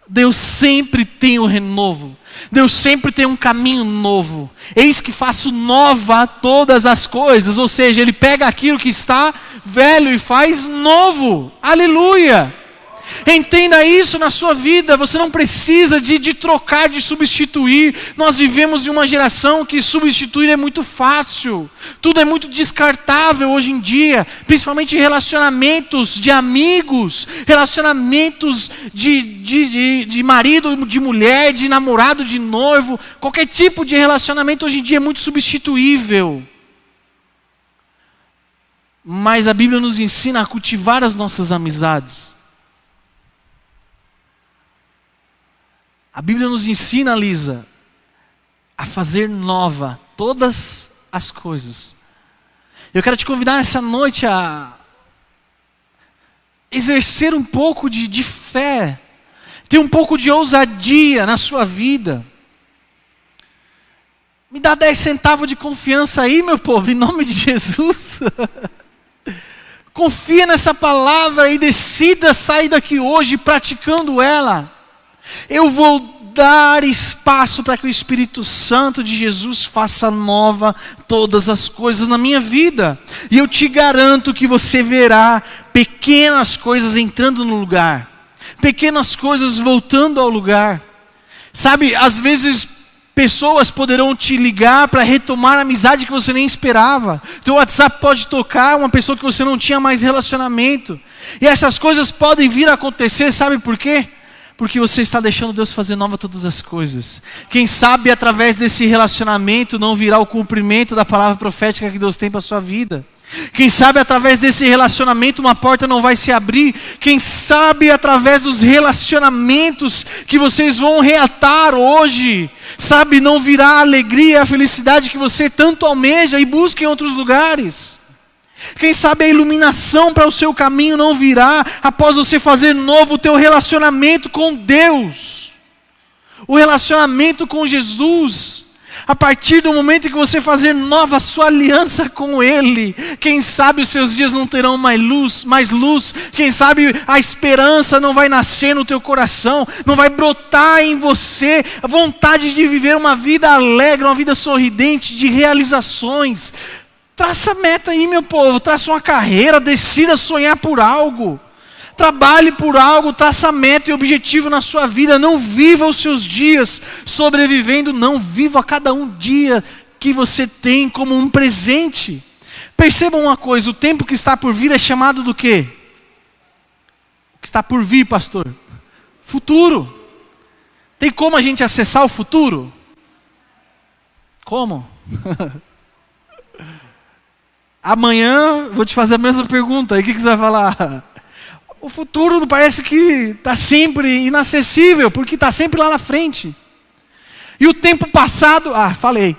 Deus sempre tem um renovo. Deus sempre tem um caminho novo. Eis que faço nova todas as coisas. Ou seja, Ele pega aquilo que está velho e faz novo. Aleluia! Entenda isso na sua vida. Você não precisa de trocar, de substituir. Nós vivemos em uma geração que substituir é muito fácil. Tudo é muito descartável hoje em dia. Principalmente relacionamentos de amigos, relacionamentos de marido, de mulher, de namorado, de noivo. Qualquer tipo de relacionamento hoje em dia é muito substituível. Mas a Bíblia nos ensina a cultivar as nossas amizades. A Bíblia nos ensina, Lisa, a fazer nova todas as coisas. Eu quero te convidar essa noite a exercer um pouco de fé, ter um pouco de ousadia na sua vida. Me dá 10 centavos de confiança aí, meu povo, em nome de Jesus. Confia nessa palavra e decida sair daqui hoje praticando ela. Eu vou dar espaço para que o Espírito Santo de Jesus faça nova todas as coisas na minha vida. E eu te garanto que você verá pequenas coisas entrando no lugar, pequenas coisas voltando ao lugar. Sabe, às vezes pessoas poderão te ligar para retomar a amizade que você nem esperava. Teu WhatsApp pode tocar uma pessoa que você não tinha mais relacionamento. E essas coisas podem vir a acontecer, sabe por quê? Porque você está deixando Deus fazer nova todas as coisas. Quem sabe através desse relacionamento não virá o cumprimento da palavra profética que Deus tem para a sua vida. Quem sabe através desse relacionamento uma porta não vai se abrir. Quem sabe através dos relacionamentos que vocês vão reatar hoje, sabe, não virá a alegria e a felicidade que você tanto almeja e busca em outros lugares. Quem sabe a iluminação para o seu caminho não virá após você fazer novo o teu relacionamento com Deus, o relacionamento com Jesus. A partir do momento em que você fazer nova a sua aliança com Ele, quem sabe os seus dias não terão mais luz, quem sabe a esperança não vai nascer no teu coração, não vai brotar em você a vontade de viver uma vida alegre, uma vida sorridente, de realizações. Traça meta aí, meu povo, traça uma carreira, decida sonhar por algo. Trabalhe por algo, traça meta e objetivo na sua vida. Não viva os seus dias sobrevivendo, não. Viva cada um dia que você tem como um presente. Percebam uma coisa, o tempo que está por vir é chamado do quê? O que está por vir, pastor? Futuro. Tem como a gente acessar o futuro? Como? Amanhã vou te fazer a mesma pergunta, aí o que você vai falar? O futuro parece que está sempre inacessível, porque está sempre lá na frente. E o tempo passado, falei,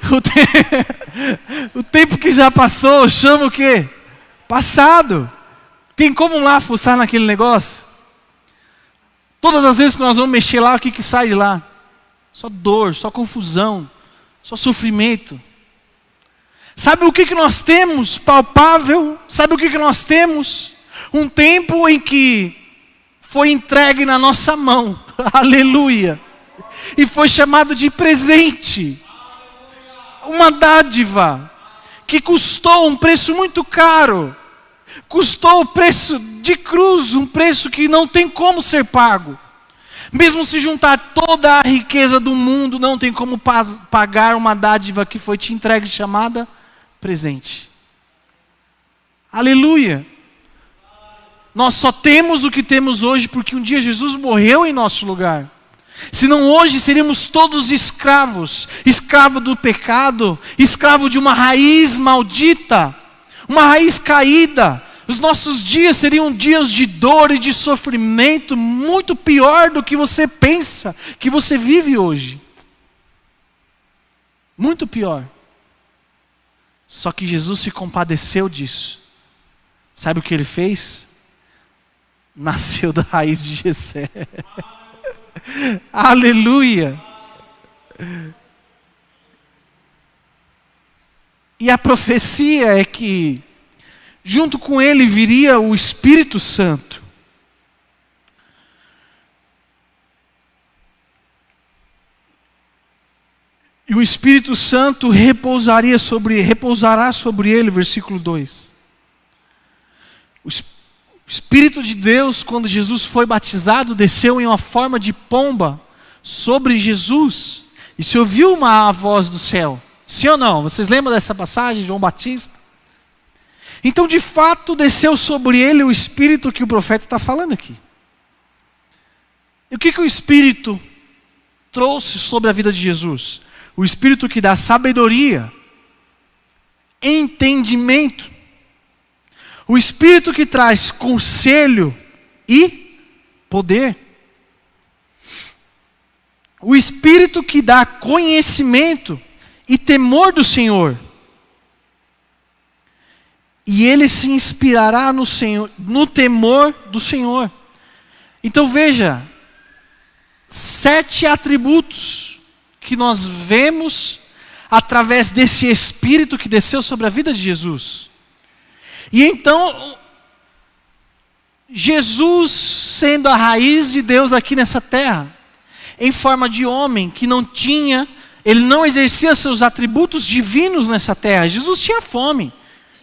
o tempo que já passou, chama o quê? Passado. Tem como lá fuçar naquele negócio? Todas as vezes que nós vamos mexer lá, o que sai de lá? Só dor, só confusão, só sofrimento. Sabe o que nós temos palpável? Sabe o que nós temos? Um tempo em que foi entregue na nossa mão, aleluia, e foi chamado de presente, uma dádiva, que custou um preço muito caro, custou o preço de cruz, um preço que não tem como ser pago. Mesmo se juntar toda a riqueza do mundo, não tem como pagar uma dádiva que foi te entregue, chamada presente. Aleluia. Nós só temos o que temos hoje porque um dia Jesus morreu em nosso lugar. Senão hoje seríamos todos escravos, escravo do pecado, escravo de uma raiz maldita, uma raiz caída. Os nossos dias seriam dias de dor e de sofrimento, muito pior do que você pensa que você vive hoje. Muito pior. Só que Jesus se compadeceu disso. Sabe o que ele fez? Nasceu da raiz de Jessé. Aleluia. E a profecia é que junto com ele viria o Espírito Santo. E o Espírito Santo repousará sobre ele, versículo 2. O Espírito de Deus, quando Jesus foi batizado, desceu em uma forma de pomba sobre Jesus. E se ouviu uma voz do céu. Sim ou não? Vocês lembram dessa passagem de João Batista? Então, de fato, desceu sobre ele o Espírito que o profeta está falando aqui. E o que o Espírito trouxe sobre a vida de Jesus? O Espírito que dá sabedoria, entendimento. O Espírito que traz conselho e poder. O Espírito que dá conhecimento e temor do Senhor. E ele se inspirará no Senhor, no temor do Senhor. Então veja, 7 atributos que nós vemos através desse Espírito que desceu sobre a vida de Jesus. E então, Jesus sendo a raiz de Deus aqui nessa terra, em forma de homem, que não tinha, ele não exercia seus atributos divinos nessa terra. Jesus tinha fome,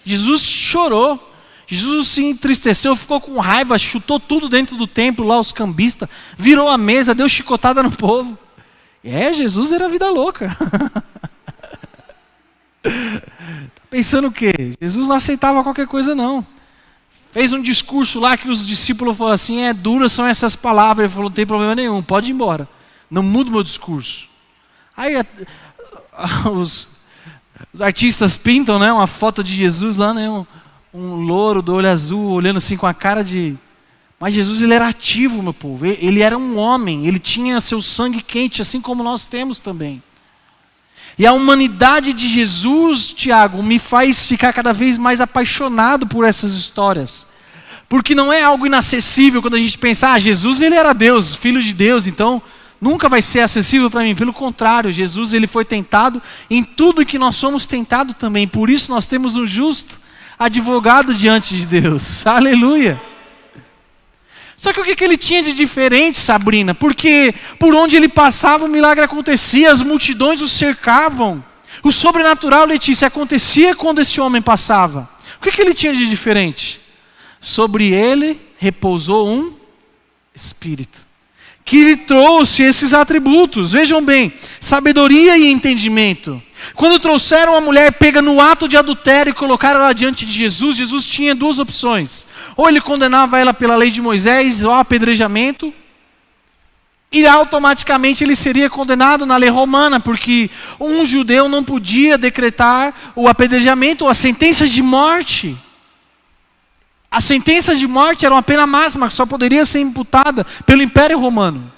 Jesus chorou, Jesus se entristeceu, ficou com raiva, chutou tudo dentro do templo, lá os cambistas, virou a mesa, deu chicotada no povo. Jesus era vida louca. Tá pensando o quê? Jesus não aceitava qualquer coisa não. Fez um discurso lá que os discípulos falaram assim, duras são essas palavras. Ele falou, não tem problema nenhum, pode ir embora. Não muda o meu discurso. Aí os artistas pintam, né, uma foto de Jesus lá, né, um louro do olho azul, olhando assim com a cara de... Mas Jesus, ele era ativo, meu povo. Ele era um homem, ele tinha seu sangue quente, assim como nós temos também. E a humanidade de Jesus, Tiago, me faz ficar cada vez mais apaixonado por essas histórias. Porque não é algo inacessível quando a gente pensa, Jesus ele era Deus, Filho de Deus, então nunca vai ser acessível para mim. Pelo contrário, Jesus ele foi tentado em tudo que nós somos tentados também. Por isso nós temos um justo advogado diante de Deus. Aleluia! Só que o que ele tinha de diferente, Sabrina? Porque por onde ele passava o milagre acontecia, as multidões o cercavam. O sobrenatural, Letícia, acontecia quando esse homem passava. O que ele tinha de diferente? Sobre ele repousou um Espírito, que lhe trouxe esses atributos. Vejam bem, sabedoria e entendimento. Quando trouxeram a mulher pega no ato de adultério e colocaram ela diante de Jesus, Jesus tinha duas opções. Ou ele condenava ela pela lei de Moisés, ou apedrejamento, e automaticamente ele seria condenado na lei romana, porque um judeu não podia decretar o apedrejamento ou a sentença de morte. A sentença de morte era uma pena máxima que só poderia ser imputada pelo Império Romano.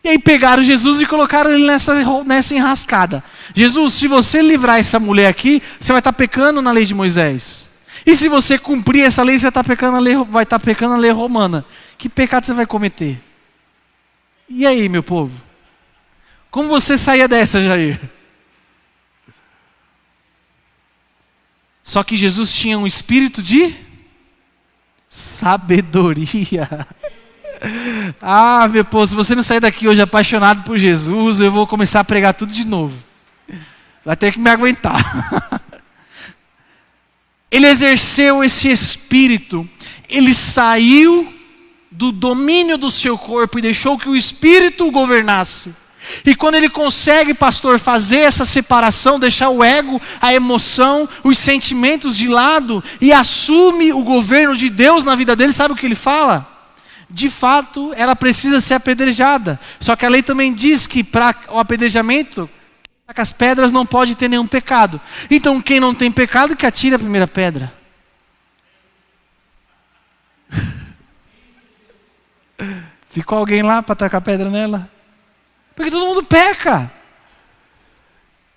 E aí pegaram Jesus e colocaram ele nessa enrascada. Jesus, se você livrar essa mulher aqui, você vai estar pecando na lei de Moisés. E se você cumprir essa lei, você vai estar pecando na lei romana. Que pecado você vai cometer? E aí, meu povo? Como você saía dessa, Jair? Só que Jesus tinha um espírito de sabedoria. Meu povo, se você não sair daqui hoje apaixonado por Jesus, eu vou começar a pregar tudo de novo. Vai ter que me aguentar. Ele exerceu esse espírito, ele saiu do domínio do seu corpo e deixou que o espírito o governasse. E quando ele consegue, pastor, fazer essa separação, deixar o ego, a emoção, os sentimentos de lado e assume o governo de Deus na vida dele, sabe o que ele fala? De fato, ela precisa ser apedrejada. Só que a lei também diz que para o apedrejamento, com as pedras não pode ter nenhum pecado. Então quem não tem pecado que atire a primeira pedra. Ficou alguém lá para tacar pedra nela? Porque todo mundo peca.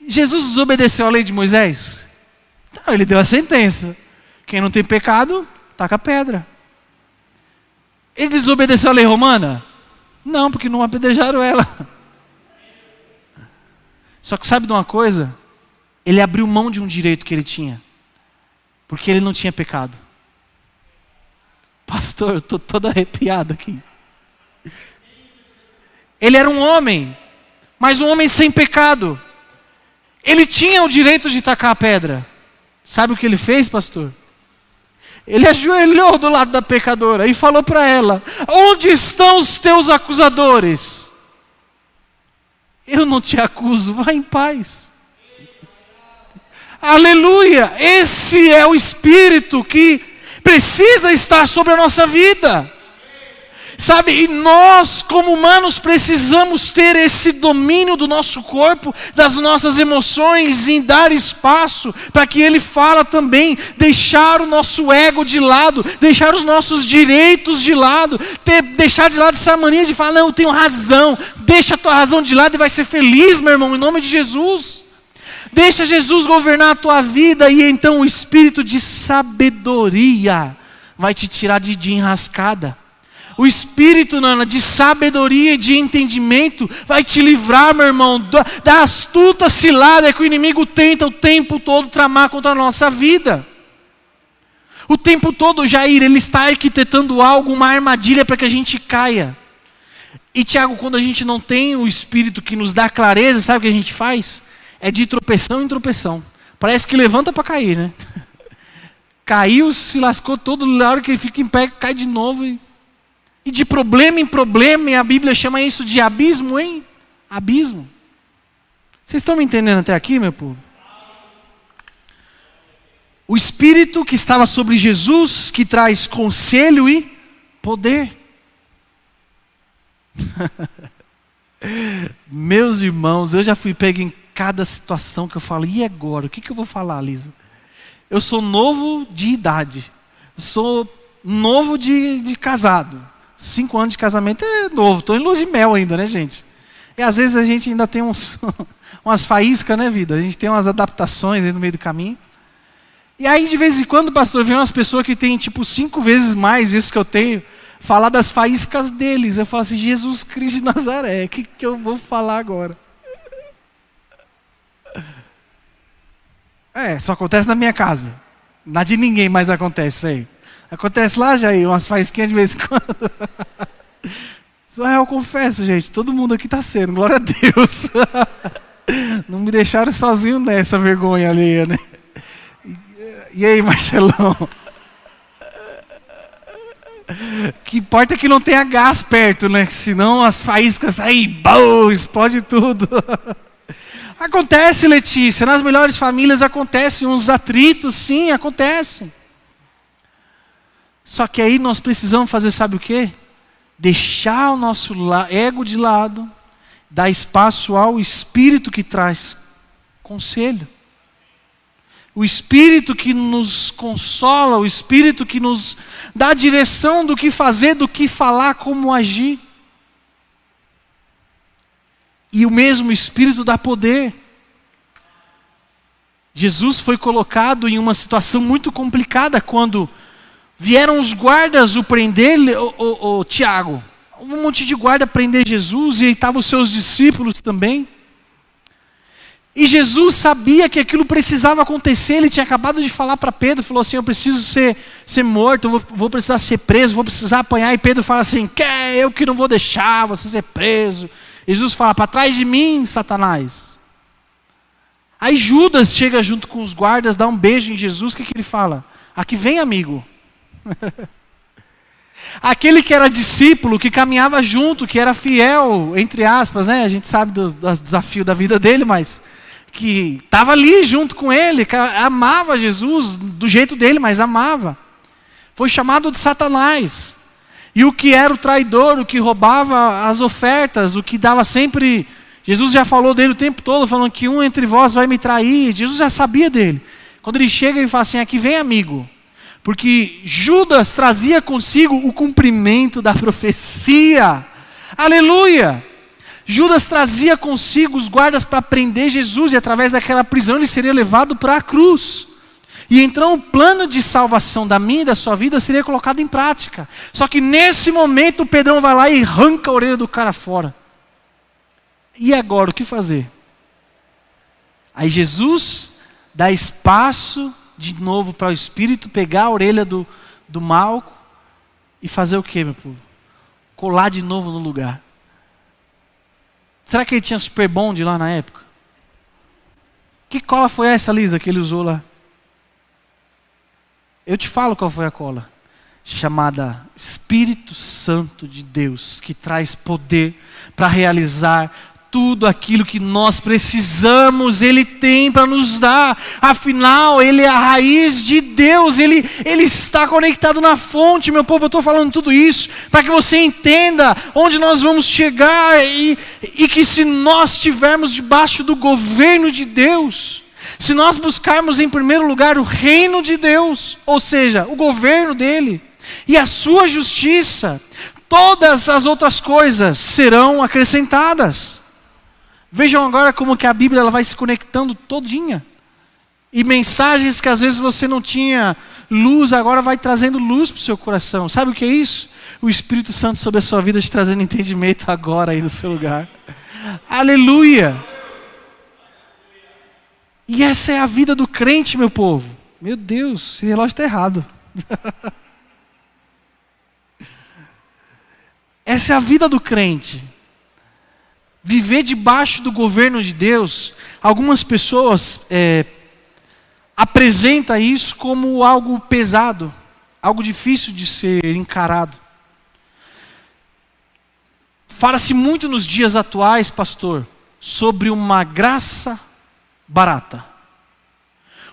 Jesus desobedeceu a lei de Moisés? Não, ele deu a sentença. Quem não tem pecado, taca a pedra. Ele desobedeceu a lei romana? Não, porque não apedrejaram ela. Só que sabe de uma coisa? Ele abriu mão de um direito que ele tinha. Porque ele não tinha pecado. Pastor, eu estou todo arrepiado aqui. Ele era um homem, mas um homem sem pecado. Ele tinha o direito de tacar a pedra. Sabe o que ele fez, pastor? Ele ajoelhou do lado da pecadora e falou para ela: onde estão os teus acusadores? Eu não te acuso, vá em paz. Aleluia! Esse é o Espírito que precisa estar sobre a nossa vida. Sabe, e nós como humanos precisamos ter esse domínio do nosso corpo, das nossas emoções, em dar espaço para que Ele fala também, deixar o nosso ego de lado, deixar os nossos direitos de lado, deixar de lado essa mania de falar, não, eu tenho razão, deixa a tua razão de lado e vai ser feliz, meu irmão, em nome de Jesus. Deixa Jesus governar a tua vida e então o espírito de sabedoria vai te tirar de enrascada. O espírito, Nana, de sabedoria e de entendimento vai te livrar, meu irmão, da astuta cilada que o inimigo tenta o tempo todo tramar contra a nossa vida. O tempo todo, Jair, ele está arquitetando algo, uma armadilha para que a gente caia. E Tiago, quando a gente não tem o Espírito que nos dá clareza, sabe o que a gente faz? É de tropeção em tropeção. Parece que levanta para cair, né? Caiu, se lascou todo, na hora que ele fica em pé, cai de novo. E de problema em problema, e a Bíblia chama isso de abismo em abismo. Vocês estão me entendendo até aqui, meu povo? O Espírito que estava sobre Jesus, que traz conselho e poder. Meus irmãos, eu já fui pego em cada situação que eu falo, e agora? O que eu vou falar, Lisa? Eu sou novo de idade. Eu sou novo de casado. 5 anos de casamento é novo. Estou em lua de mel ainda, né, gente? E às vezes a gente ainda tem umas faíscas, né, vida? A gente tem umas adaptações aí no meio do caminho. E aí, de vez em quando, pastor, vem umas pessoas que têm, 5 vezes mais isso que eu tenho, falar das faíscas deles. Eu falo assim, Jesus Cristo de Nazaré, o que eu vou falar agora? Só acontece na minha casa. Na de ninguém mais acontece isso aí. Acontece lá, Jair, umas faísquinhas de vez em quando. Só eu confesso, gente, todo mundo aqui está sendo, glória a Deus. Não me deixaram sozinho nessa vergonha alheia, né? E aí, Marcelão? Que importa é que não tenha gás perto, né? Senão as faíscas saem, explode tudo. Acontece, Letícia, nas melhores famílias acontecem uns atritos, sim, acontecem. Só que aí nós precisamos fazer, sabe o quê? Deixar o nosso ego de lado, dar espaço ao Espírito que traz conselho. O Espírito que nos consola, o Espírito que nos dá a direção do que fazer, do que falar, como agir. E o mesmo Espírito dá poder. Jesus foi colocado em uma situação muito complicada quando vieram os guardas o prender, Tiago. Um monte de guarda prender Jesus e aí estavam os seus discípulos também. E Jesus sabia que aquilo precisava acontecer, ele tinha acabado de falar para Pedro, falou assim, eu preciso ser morto, eu vou precisar ser preso, vou precisar apanhar. E Pedro fala assim, eu que não vou deixar você ser preso. Jesus fala, para trás de mim, Satanás. Aí Judas chega junto com os guardas, dá um beijo em Jesus, o que ele fala? Aqui vem, amigo. Aquele que era discípulo, que caminhava junto, que era fiel, entre aspas, né? A gente sabe do desafio da vida dele, mas que estava ali junto com ele, amava Jesus do jeito dele, mas amava. Foi chamado de Satanás. E o que era o traidor, o que roubava as ofertas, o que dava sempre... Jesus já falou dele o tempo todo, falando que um entre vós vai me trair. Jesus já sabia dele. Quando ele chega, ele fala assim, aqui vem, amigo. Porque Judas trazia consigo o cumprimento da profecia. Aleluia! Judas trazia consigo os guardas para prender Jesus, e através daquela prisão ele seria levado para a cruz. E então o plano de salvação da minha e da sua vida seria colocado em prática. Só que nesse momento o Pedrão vai lá e arranca a orelha do cara fora. E agora, o que fazer? Aí Jesus dá espaço de novo para o Espírito pegar a orelha do Malco e fazer o que, meu povo? Colar de novo no lugar. Será que ele tinha super bond lá na época? Que cola foi essa, Lisa, que ele usou lá? Eu te falo qual foi a cola. Chamada Espírito Santo de Deus, que traz poder para realizar tudo aquilo que nós precisamos, Ele tem para nos dar. Afinal, Ele é a raiz de Deus, Ele está conectado na fonte. Meu povo, eu estou falando tudo isso para que você entenda onde nós vamos chegar e que se nós estivermos debaixo do governo de Deus, se nós buscarmos em primeiro lugar o reino de Deus, ou seja, o governo dEle e a sua justiça, todas as outras coisas serão acrescentadas. Vejam agora como que a Bíblia ela vai se conectando todinha. E mensagens que às vezes você não tinha luz, agora vai trazendo luz para o seu coração. Sabe o que é isso? O Espírito Santo sobre a sua vida te trazendo entendimento agora aí no seu lugar. Aleluia! E essa é a vida do crente, meu povo. Meu Deus, esse relógio está errado. Essa é a vida do crente. Viver debaixo do governo de Deus, algumas pessoas apresentam isso como algo pesado, algo difícil de ser encarado. Fala-se muito nos dias atuais, pastor, sobre uma graça barata.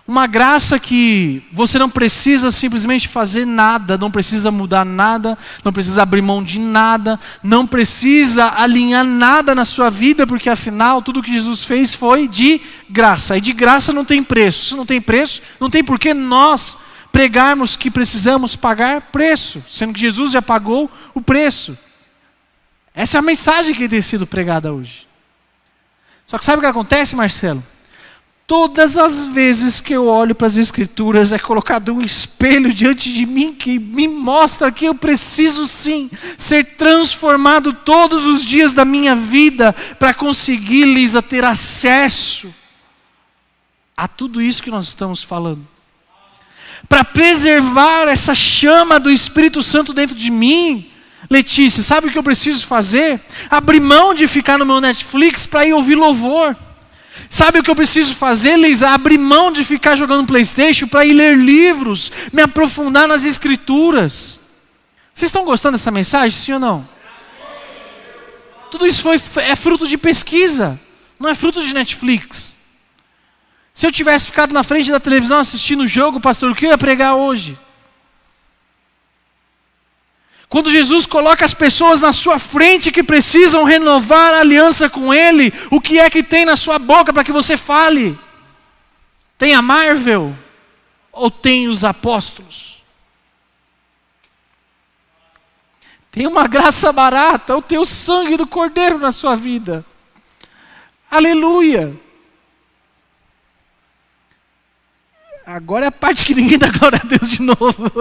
Uma graça que você não precisa simplesmente fazer nada, não precisa mudar nada, não precisa abrir mão de nada, não precisa alinhar nada na sua vida, porque afinal tudo que Jesus fez foi de graça. E de graça não tem preço. Se não tem preço, não tem por que nós pregarmos que precisamos pagar preço, sendo que Jesus já pagou o preço. Essa é a mensagem que tem sido pregada hoje. Só que sabe o que acontece, Marcelo? Todas as vezes que eu olho para as Escrituras, é colocado um espelho diante de mim que me mostra que eu preciso sim ser transformado todos os dias da minha vida para conseguir, Lisa, ter acesso a tudo isso que nós estamos falando. Para preservar essa chama do Espírito Santo dentro de mim, Letícia, sabe o que eu preciso fazer? Abrir mão de ficar no meu Netflix para ir ouvir louvor. Sabe o que eu preciso fazer, Lisa? Abrir mão de ficar jogando PlayStation para ir ler livros, me aprofundar nas Escrituras. Vocês estão gostando dessa mensagem, sim ou não? Tudo isso é fruto de pesquisa, não é fruto de Netflix. Se eu tivesse ficado na frente da televisão assistindo o jogo, pastor, o que eu ia pregar hoje? Quando Jesus coloca as pessoas na sua frente que precisam renovar a aliança com Ele, o que é que tem na sua boca para que você fale? Tem a Marvel ou tem os apóstolos? Tem uma graça barata ou tem o sangue do Cordeiro na sua vida? Aleluia! Agora é a parte que ninguém dá glória a Deus de novo.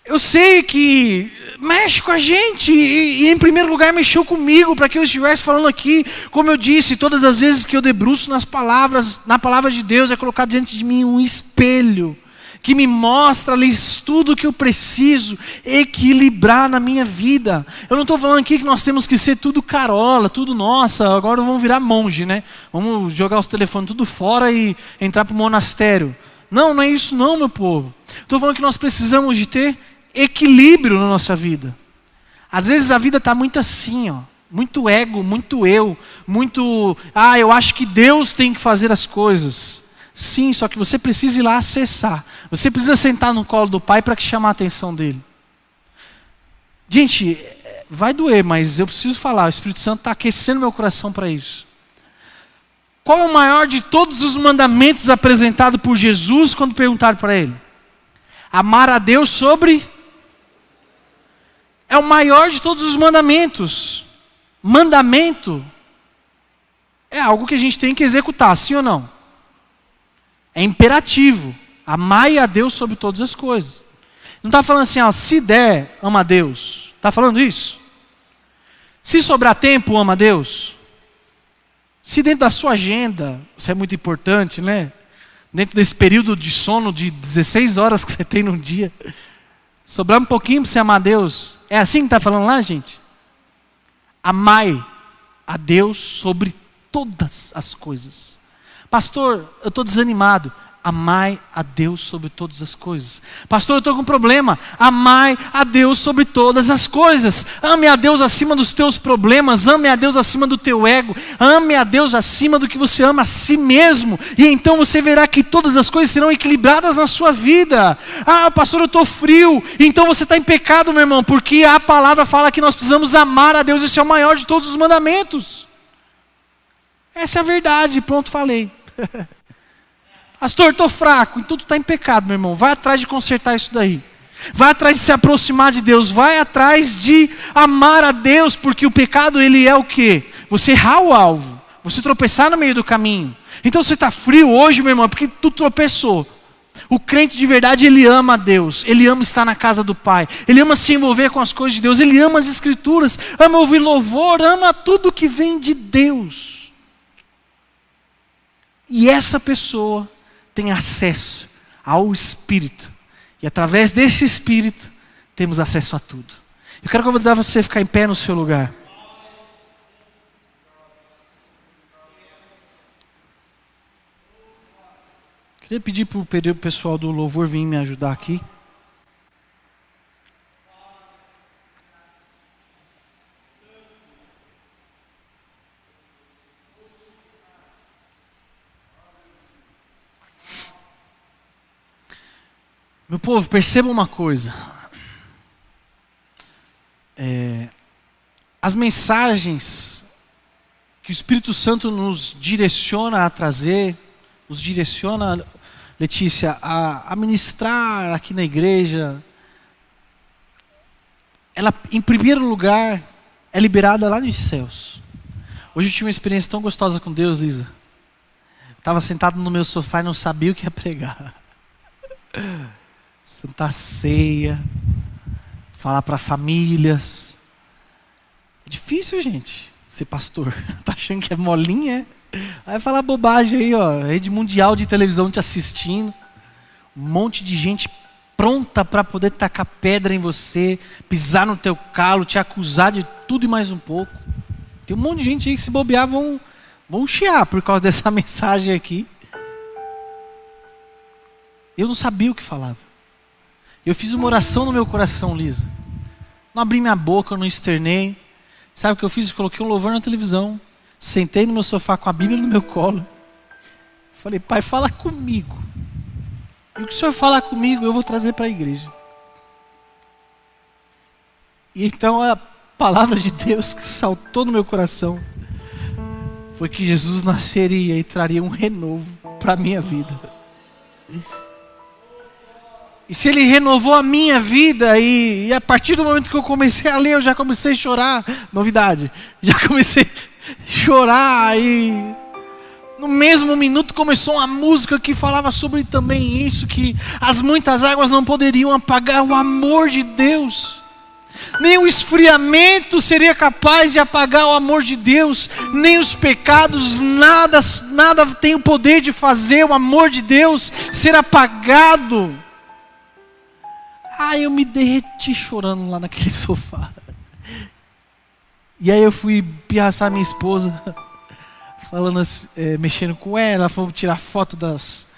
Eu sei que mexe com a gente e em primeiro lugar mexeu comigo para que eu estivesse falando aqui. Como eu disse, todas as vezes que eu debruço na palavra de Deus, é colocado diante de mim um espelho que me mostra ali tudo que eu preciso equilibrar na minha vida. Eu não estou falando aqui que nós temos que ser tudo carola, tudo nossa, agora vamos virar monge, né? Vamos jogar os telefones tudo fora e entrar para o monastério. Não, não é isso não, meu povo. Estou falando que nós precisamos de ter equilíbrio na nossa vida. Às vezes a vida está muito assim, ó, muito ego, muito eu, muito, eu acho que Deus tem que fazer as coisas. Sim, só que você precisa ir lá acessar. Você precisa sentar no colo do Pai para chamar a atenção dele. Gente, vai doer, mas eu preciso falar, o Espírito Santo está aquecendo meu coração para isso. Qual é o maior de todos os mandamentos apresentados por Jesus quando perguntaram para ele? Amar a Deus sobre... É o maior de todos os mandamentos. Mandamento é algo que a gente tem que executar, sim ou não? É imperativo. Amai a Deus sobre todas as coisas. Não está falando assim, se der, ama a Deus. Está falando isso? Se sobrar tempo, ama a Deus. Se dentro da sua agenda, isso é muito importante, né? Dentro desse período de sono de 16 horas que você tem num dia, sobrar um pouquinho para você amar a Deus. É assim que está falando lá, gente? Amai a Deus sobre todas as coisas. Pastor, eu estou desanimado. Amai a Deus sobre todas as coisas. Pastor, eu estou com um problema. Amai a Deus sobre todas as coisas. Ame a Deus acima dos teus problemas. Ame a Deus acima do teu ego. Ame a Deus acima do que você ama a si mesmo. E então você verá que todas as coisas serão equilibradas na sua vida. Pastor, eu estou frio. Então você está em pecado, meu irmão. Porque a palavra fala que nós precisamos amar a Deus. Esse é o maior de todos os mandamentos. Essa é a verdade. Pronto, falei. Pastor, estou fraco. Então tu está em pecado, meu irmão. Vai atrás de consertar isso daí. Vai atrás de se aproximar de Deus. Vai atrás de amar a Deus. Porque o pecado, ele é o quê? Você errar o alvo. Você tropeçar no meio do caminho. Então você está frio hoje, meu irmão, porque tu tropeçou. O crente de verdade, ele ama a Deus. Ele ama estar na casa do Pai. Ele ama se envolver com as coisas de Deus. Ele ama as Escrituras. Ama ouvir louvor. Ama tudo que vem de Deus. E essa pessoa tem acesso ao Espírito. E através desse Espírito, temos acesso a tudo. Eu quero convidar você a ficar em pé no seu lugar. Queria pedir para o pessoal do louvor vir me ajudar aqui. Meu povo, perceba uma coisa. As mensagens que o Espírito Santo nos direciona a trazer, nos direciona, Letícia, a ministrar aqui na igreja, ela, em primeiro lugar, é liberada lá nos céus. Hoje eu tive uma experiência tão gostosa com Deus, Lisa. Eu estava sentado no meu sofá e não sabia o que ia pregar. Sentar ceia, falar para famílias. É difícil, gente, ser pastor. Tá achando que é molinha, é? Vai falar bobagem aí, ó. Rede mundial de televisão te assistindo. Um monte de gente pronta para poder tacar pedra em você, pisar no teu calo, te acusar de tudo e mais um pouco. Tem um monte de gente aí que se bobear vão chiar por causa dessa mensagem aqui. Eu não sabia o que falava. Eu fiz uma oração no meu coração, Lisa. Não abri minha boca, eu não externei. Sabe o que eu fiz? Eu coloquei um louvor na televisão. Sentei no meu sofá com a Bíblia no meu colo. Falei, Pai, fala comigo. E o que o Senhor falar comigo, eu vou trazer para a igreja. E então a palavra de Deus que saltou no meu coração foi que Jesus nasceria e traria um renovo para a minha vida. E se Ele renovou a minha vida, e a partir do momento que eu comecei a ler, eu já comecei a chorar. Novidade, já comecei a chorar, e no mesmo minuto começou uma música que falava sobre também isso, que as muitas águas não poderiam apagar o amor de Deus. Nem o esfriamento seria capaz de apagar o amor de Deus, nem os pecados, nada tem o poder de fazer o amor de Deus ser apagado. Eu me derreti chorando lá naquele sofá. E aí eu fui pirraçar minha esposa, falando assim, mexendo com ela foi tirar foto dos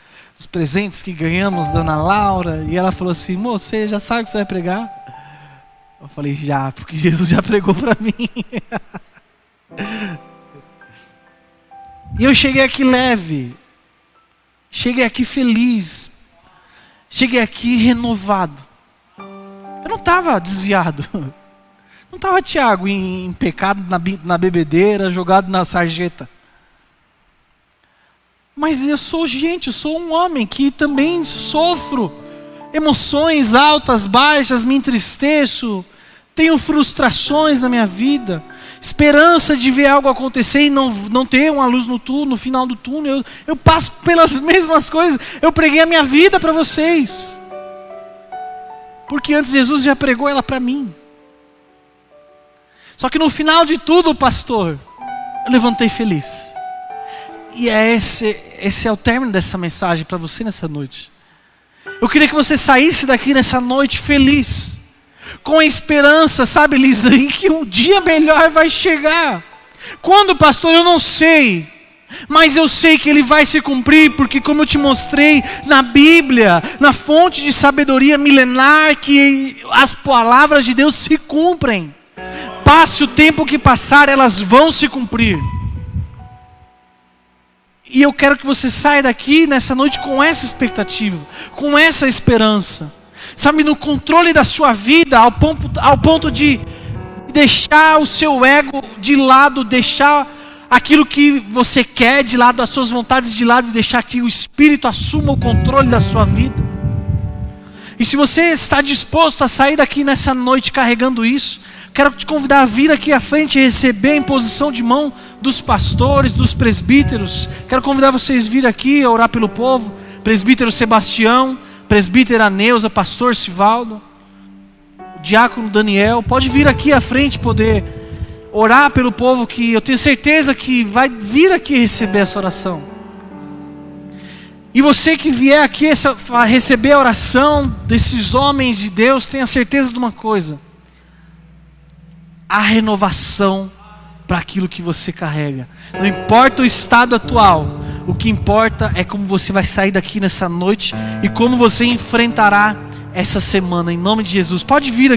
presentes que ganhamos da Ana Laura, e ela falou assim, moço, você já sabe o que você vai pregar? Eu falei, já, porque Jesus já pregou para mim. E eu cheguei aqui leve, cheguei aqui feliz, cheguei aqui renovado. Eu não estava desviado, não estava Tiago em pecado na bebedeira, jogado na sarjeta. Mas eu sou um homem que também sofro emoções altas, baixas, me entristeço, tenho frustrações na minha vida, esperança de ver algo acontecer e não ter uma luz no final do túnel. Eu passo pelas mesmas coisas, eu preguei a minha vida para vocês, porque antes Jesus já pregou ela para mim. Só que no final de tudo, pastor, eu levantei feliz. E esse é o término dessa mensagem para você nessa noite. Eu queria que você saísse daqui nessa noite feliz, com a esperança, sabe, Lisa, em que um dia melhor vai chegar. Quando, pastor, eu não sei, mas eu sei que ele vai se cumprir, porque como eu te mostrei na Bíblia, na fonte de sabedoria milenar, que as palavras de Deus se cumprem. Passe o tempo que passar, elas vão se cumprir. E eu quero que você saia daqui nessa noite com essa expectativa, com essa esperança. Sabe, no controle da sua vida, ao ponto de deixar o seu ego de lado, deixar aquilo que você quer de lado, as suas vontades de lado, e deixar que o Espírito assuma o controle da sua vida. E se você está disposto a sair daqui nessa noite carregando isso, quero te convidar a vir aqui à frente e receber a imposição de mão dos pastores, dos presbíteros. Quero convidar vocês a vir aqui a orar pelo povo. Presbítero Sebastião, presbítera Neuza, pastor Sivaldo, o diácono Daniel, pode vir aqui à frente poder orar pelo povo, que eu tenho certeza que vai vir aqui receber essa oração. E você que vier aqui a receber a oração desses homens de Deus, tenha certeza de uma coisa: há renovação para aquilo que você carrega. Não importa o estado atual, o que importa é como você vai sair daqui nessa noite e como você enfrentará essa semana, em nome de Jesus. Pode vir aqui.